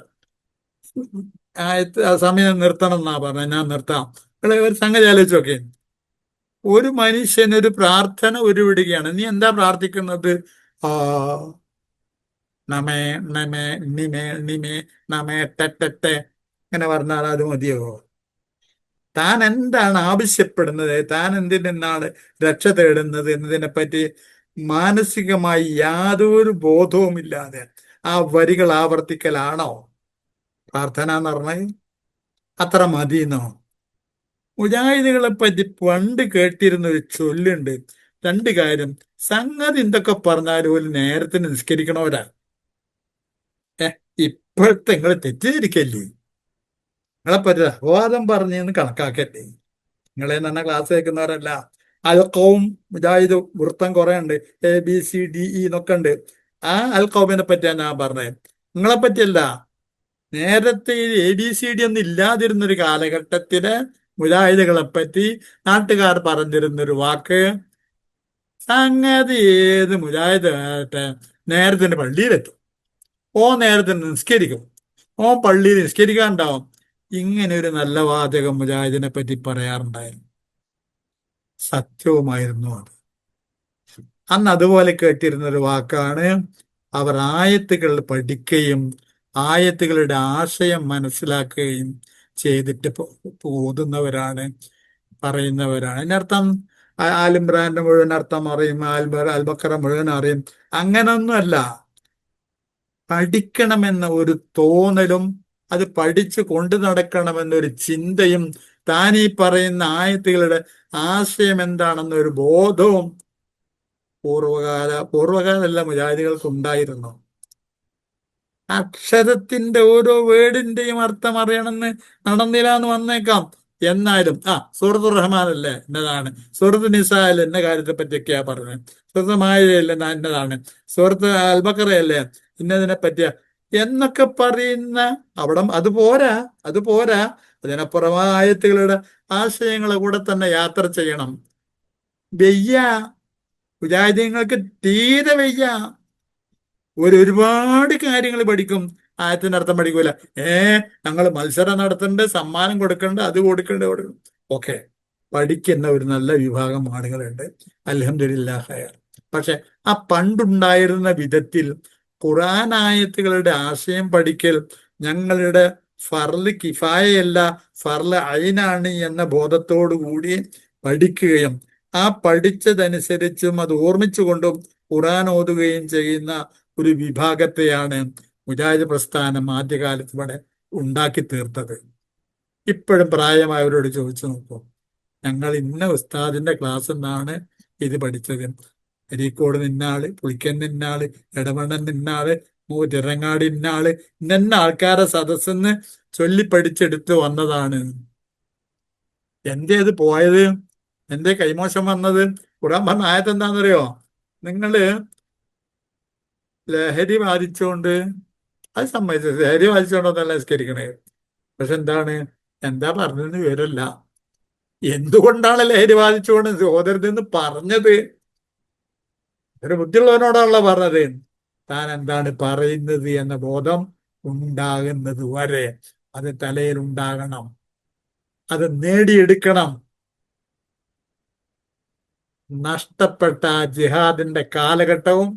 സമയം നിർത്തണം എന്നാ പറഞ്ഞ. ഞാൻ നിർത്താം. ഒരു സംഗതി ആലോചിച്ച് നോക്കേ. ഒരു മനുഷ്യൻ ഒരു പ്രാർത്ഥന ഉരുവിടുകയാണ്. നീ എന്താ പ്രാർത്ഥിക്കുന്നത്? ആ നമേ നമേ നിമേ നിമേ നമേ ടെട്ടെ അങ്ങനെ പറഞ്ഞാൽ അത് മതിയോ? താൻ എന്താണ് ആവശ്യപ്പെടുന്നത്, താൻ എന്തിൽ നിന്നാണ് രക്ഷ തേടുന്നത് എന്നതിനെ പറ്റി മാനസികമായി യാതൊരു ബോധവുമില്ലാതെ ആ വരികൾ ആവർത്തിക്കലാണോ പ്രാർത്ഥന എന്ന് പറഞ്ഞത്? അത്ര മതിയെന്നോ? മുജാഹിദുകളെ പറ്റി പണ്ട് കേട്ടിരുന്ന ഒരു ചൊല്ലുണ്ട്. രണ്ട് കാര്യം. സംഗതി എന്തൊക്കെ പറഞ്ഞാലും ഒരു നേരത്തിന് നിസ്കരിക്കണവരാ. ഇപ്പോഴത്തെ നിങ്ങൾ തെറ്റിദ്ധരിക്കല്ലേ. നിങ്ങളെ പറ്റി അപവാദം പറഞ്ഞെന്ന് കണക്കാക്കല്ലേ. നിങ്ങളെ തന്നെ ക്ലാസ് കേൾക്കുന്നവരല്ല. അൽഖൗം മുജാഹിദ് വൃത്തം കുറെ ഉണ്ട്. ABCDE എന്നൊക്കെ ഉണ്ട്. ആ അൽഖൗമിനെ പറ്റിയാണ് ഞാൻ പറഞ്ഞത്, നിങ്ങളെ പറ്റിയല്ല. നേരത്തെ ഈ ABCD ഒന്നും ഇല്ലാതിരുന്നൊരു കാലഘട്ടത്തില് മുജാഹിദുകളെ പറ്റി നാട്ടുകാർ പറഞ്ഞിരുന്നൊരു വാക്ക്, സംഗതി ഏത് മുജാഹിദ് നേരത്തിന് പള്ളിയിലെത്തും, നേരത്തിന് നിസ്കരിക്കും, പള്ളിയിൽ നിസ്കരിക്കാനുണ്ടാവും. ഇങ്ങനെ ഒരു നല്ല വാചകം മുജാഹിദിനെ പറ്റി പറയാറുണ്ടായിരുന്നു. സത്യവുമായിരുന്നു അത്. അന്ന് അതുപോലെ കേട്ടിരുന്ന ഒരു വാക്കാണ്. അവർ ആയത്തുകൾ പഠിക്കുകയും ആയത്തുകളുടെ ആശയം മനസ്സിലാക്കുകയും ചെയ്തിട്ട് ഓതുന്നവരാണ്, പറയുന്നവരാണ്. അതിനർത്ഥം ആലിംബ്രാന്റെ മുഴുവൻ അർത്ഥം അറിയും, അൽബക്കറ മുഴുവൻ അറിയും, അങ്ങനൊന്നുമല്ല. പഠിക്കണമെന്ന ഒരു തോന്നലും അത് പഠിച്ചു കൊണ്ടു നടക്കണമെന്നൊരു ചിന്തയും താൻ ഈ പറയുന്ന ആയത്തുകളുടെ ആശയം എന്താണെന്ന ഒരു ബോധവും പൂർവകാല മുജാഹിദികൾക്ക് ഉണ്ടായിരുന്നു. അക്ഷരത്തിന്റെ ഓരോ വേർഡിന്റെയും അർത്ഥം അറിയണമെന്ന് നടന്നില്ല എന്ന് വന്നേക്കാം. എന്നാലും സൂറത്ത് റഹ്മാൻ അല്ലേ എന്നതാണ്, സൂറത്ത് നിസായിൽ എന്ന കാര്യത്തെ പറ്റിയൊക്കെയാ പറഞ്ഞത്, സൂറത്ത് മായിദയല്ലേ എന്നതാണ്, സൂറത്ത് അൽബക്കറയല്ലേ ഇന്നതിനെ പറ്റിയ എന്നൊക്കെ പറയുന്ന അവിടെ അത് പോരാ അതിനപ്പുറം ആയത്തുകളുടെ ആശയങ്ങളെ കൂടെ തന്നെ യാത്ര ചെയ്യണം. വയ്യ, മുജാഹിദീങ്ങൾക്ക് തീരെ വയ്യ. ഒരുപാട് കാര്യങ്ങൾ പഠിക്കും, ആയത്തിന്റെ അർത്ഥം പഠിക്കൂല. ഞങ്ങൾ മത്സരം നടത്തണ്ട്, സമ്മാനം കൊടുക്കണ്ട്, അത് കൊടുക്കണ്ട്. ഓക്കെ, പഠിക്കുന്ന ഒരു നല്ല വിഭാഗം ആളുകളുണ്ട്, അൽഹംദുലില്ലാഹ് ഖൈർ. പക്ഷെ ആ പണ്ടുണ്ടായിരുന്ന വിധത്തിൽ ഖുർആൻ ആയത്തുകളുടെ ആശയം പഠിക്കൽ ഞങ്ങളുടെ ഫർള് കിഫായയല്ല, ഫർള് ഐനാണ് എന്ന ബോധത്തോടു കൂടി പഠിക്കുകയും ആ പഠിച്ചതനുസരിച്ചും അത് ഓർമ്മിച്ചുകൊണ്ടും ഖുർആൻ ഓതുകയും ചെയ്യുന്ന ഒരു വിഭാഗത്തെയാണ് മുജാഹിദ് പ്രസ്ഥാനം ആദ്യകാലത്ത് ഇവിടെ ഉണ്ടാക്കി തീർത്തത്. ഇപ്പോഴും പ്രായമായവരോട് ചോദിച്ചു നോക്കൂ, ഞങ്ങൾ ഇന്ന ഉസ്താദിന്റെ ക്ലാസ് നിന്നാണ് ഇത് പഠിച്ചത്, അരീക്കോട് നിന്നാള്, പുളിക്കൻ നിന്നാള്, എടവണ്ണൻ നിന്നാള്, തിരങ്ങാടി ഇന്നാള്, ഇന്ന ആൾക്കാരെ സദസ്സെന്ന് ചൊല്ലി പഠിച്ചെടുത്ത് വന്നതാണ്. എന്തേ അത് പോയത്? എന്തേ കൈമോശം വന്നത്? ഖുർആൻ പറഞ്ഞ ആയത്ത് എന്താണെന്നറിയോ? നിങ്ങള് ലഹരി ബാധിച്ചുകൊണ്ട്, അത് സമ്മതിച്ചത്, ലഹരി ബാധിച്ചുകൊണ്ടൊന്നല്ല നിസ്കരിക്കണേ. പക്ഷെ എന്താ പറഞ്ഞതെന്ന് വിവരമില്ല. എന്തുകൊണ്ടാണ് ലഹരി ബാധിച്ചുകൊണ്ട് സഹോദരതെന്ന് പറഞ്ഞത്? ഒരു ബുദ്ധിയുള്ളവനോടാണല്ലോ പറഞ്ഞത്. താൻ എന്താണ് പറയുന്നത് എന്ന ബോധം ഉണ്ടാകുന്നത് വരെ അത് തലയിൽ ഉണ്ടാകണം, അത് നേടിയെടുക്കണം. നഷ്ടപ്പെട്ട ജിഹാദിന്റെ കാലഘട്ടവും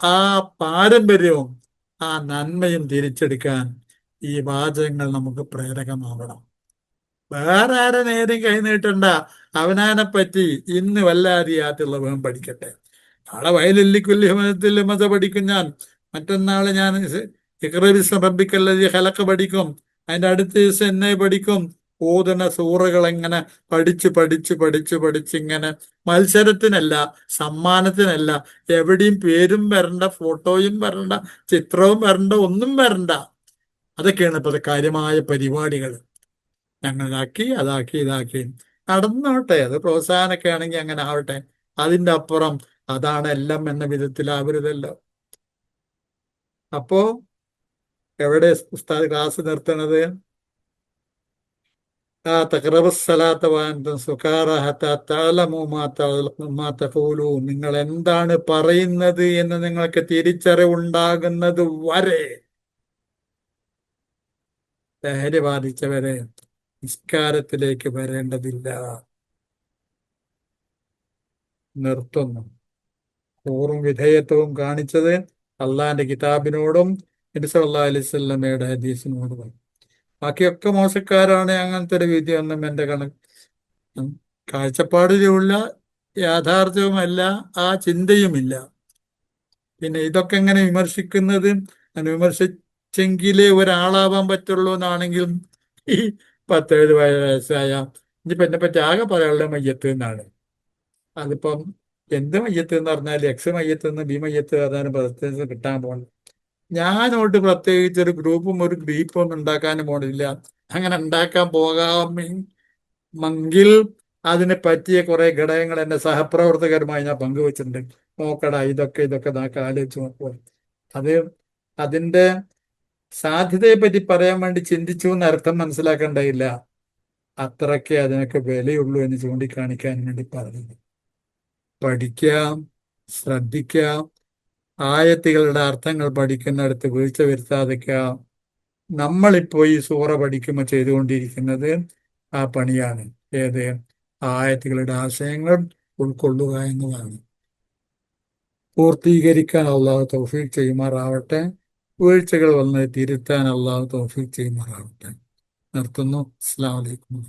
ആ പാരമ്പര്യവും ആ നന്മയും തിരിച്ചെടുക്കാൻ ഈ വാചകങ്ങൾ നമുക്ക് പ്രേരകമാവണം. വേറെ ആരെ നേരം കൈ നീട്ടണ്ട. അവനാനെ പറ്റി ഇന്ന് വല്ലാതിയാത്തുള്ളവൻ പഠിക്കട്ടെ. നാളെ മത പഠിക്കും ഞാൻ. മറ്റന്നാള് ഞാൻ റബ്ബിക്കല്ലദീ ഖലഖ് പഠിക്കും. അതിന്റെ അടുത്ത ദിവസം എന്നെ പഠിക്കും. ഓതുന്ന സൂറകൾ എങ്ങനെ പഠിച്ച് മത്സരത്തിനല്ല, സമ്മാനത്തിനല്ല, എവിടെയും പേരും വരണ്ട, ഫോട്ടോയും വരണ്ട, ചിത്രവും വരണ്ട, ഒന്നും വരണ്ട. അതൊക്കെയാണ് ഇപ്പോഴത്തെ കാര്യമായ പരിപാടികൾ. ഞങ്ങളാക്കി ഇതാക്കി നടന്നോട്ടെ, അത് പ്രോത്സാഹനമൊക്കെ ആണെങ്കിൽ അങ്ങനെ ആവട്ടെ. അതിൻ്റെ അപ്പുറം അതാണ് എല്ലാം എന്ന വിധത്തിലാവരുതല്ലോ. അപ്പോ എവിടെ ഉസ്താദ് ക്ലാസ് നിർത്തണത്? നിങ്ങൾ എന്താണ് പറയുന്നത് എന്ന് നിങ്ങൾക്ക് തിരിച്ചറിവുണ്ടാകുന്നത് വരെ ലഹരി ബാധിച്ചവരെ നിസ്കാരത്തിലേക്ക് വരേണ്ടതില്ല. നിർത്തുന്നു. കൂറും വിധേയത്വവും കാണിച്ചത് അള്ളാന്റെ കിതാബിനോടും നബി സല്ലല്ലാഹു അലൈഹി വസല്ലമയുടെ ഹദീസിനോടും. ബാക്കിയൊക്കെ മോശക്കാരാണ്. അങ്ങനത്തെ ഒരു വിധിയൊന്നും എൻ്റെ കാഴ്ചപ്പാടിലുമില്ല, യാഥാർത്ഥ്യവുമല്ല, ആ ചിന്തയുമില്ല. പിന്നെ ഇതൊക്കെ എങ്ങനെ വിമർശിക്കുന്നത്? വിമർശിച്ചെങ്കിലേ ഒരാളാവാൻ പറ്റുള്ളൂ എന്നാണെങ്കിലും ഈ 17 വയസ്സായ ഇനിയിപ്പോ എന്നെ പറ്റി ആകെ പറയാനുള്ള മയ്യത്ത് എന്നാണ്. അതിപ്പം എന്ത് മയ്യത്ത് എന്ന് പറഞ്ഞാൽ എക്സ് മയ്യത്ത് നിന്ന് ബി മയ്യത്ത് അതാണ് പ്രത്യേകിച്ച് കിട്ടാൻ പോകുന്നത്. ഞാനോട്ട് പ്രത്യേകിച്ച് ഒരു ഗ്രൂപ്പും ഒരു ഗ്രൂപ്പും ഒന്നും ഉണ്ടാക്കാനും പോണില്ല. അങ്ങനെ ഉണ്ടാക്കാൻ പോകാമെങ്കിൽ അതിനെ പറ്റിയ കുറെ ഘടകങ്ങൾ എൻ്റെ സഹപ്രവർത്തകരുമായി ഞാൻ പങ്കുവച്ചിട്ടുണ്ട്. നോക്കടാ, ഇതൊക്കെ നാക്ക് ആലോചിച്ച് നോക്കുക. അതിന്റെ സാധ്യതയെ പറ്റി പറയാൻ വേണ്ടി ചിന്തിച്ചു എന്ന് അർത്ഥം മനസ്സിലാക്കേണ്ടതില്ല. അത്രയ്ക്ക് അതിനൊക്കെ വിലയുള്ളൂ എന്ന് ചൂണ്ടിക്കാണിക്കാൻ വേണ്ടി പറഞ്ഞത്. പഠിക്കാം, ശ്രദ്ധിക്കാം, ആയത്തുകളുടെ അർത്ഥങ്ങൾ പഠിക്കുന്നിടത്ത് വീഴ്ച വരുത്താതിരിക്കാം. നമ്മളിപ്പോ ഈ സൂറ പഠിക്കുമ്പോൾ ചെയ്തുകൊണ്ടിരിക്കുന്നത് ആ പണിയാണ്. ഏത്? ആയത്തുകളുടെ ആശയങ്ങൾ ഉൾക്കൊള്ളുക എന്നതാണ്. പൂർത്തീകരിക്കാൻ അള്ളാഹു തൗഫീഖ് ചെയ്യുമാറാവട്ടെ. വീഴ്ചകൾ വന്ന് തിരുത്താൻ അള്ളാഹു തൗഫീഖ് ചെയ്യുമാറാവട്ടെ. നിർത്തുന്നു. അസ്സലാമു അലൈക്കും.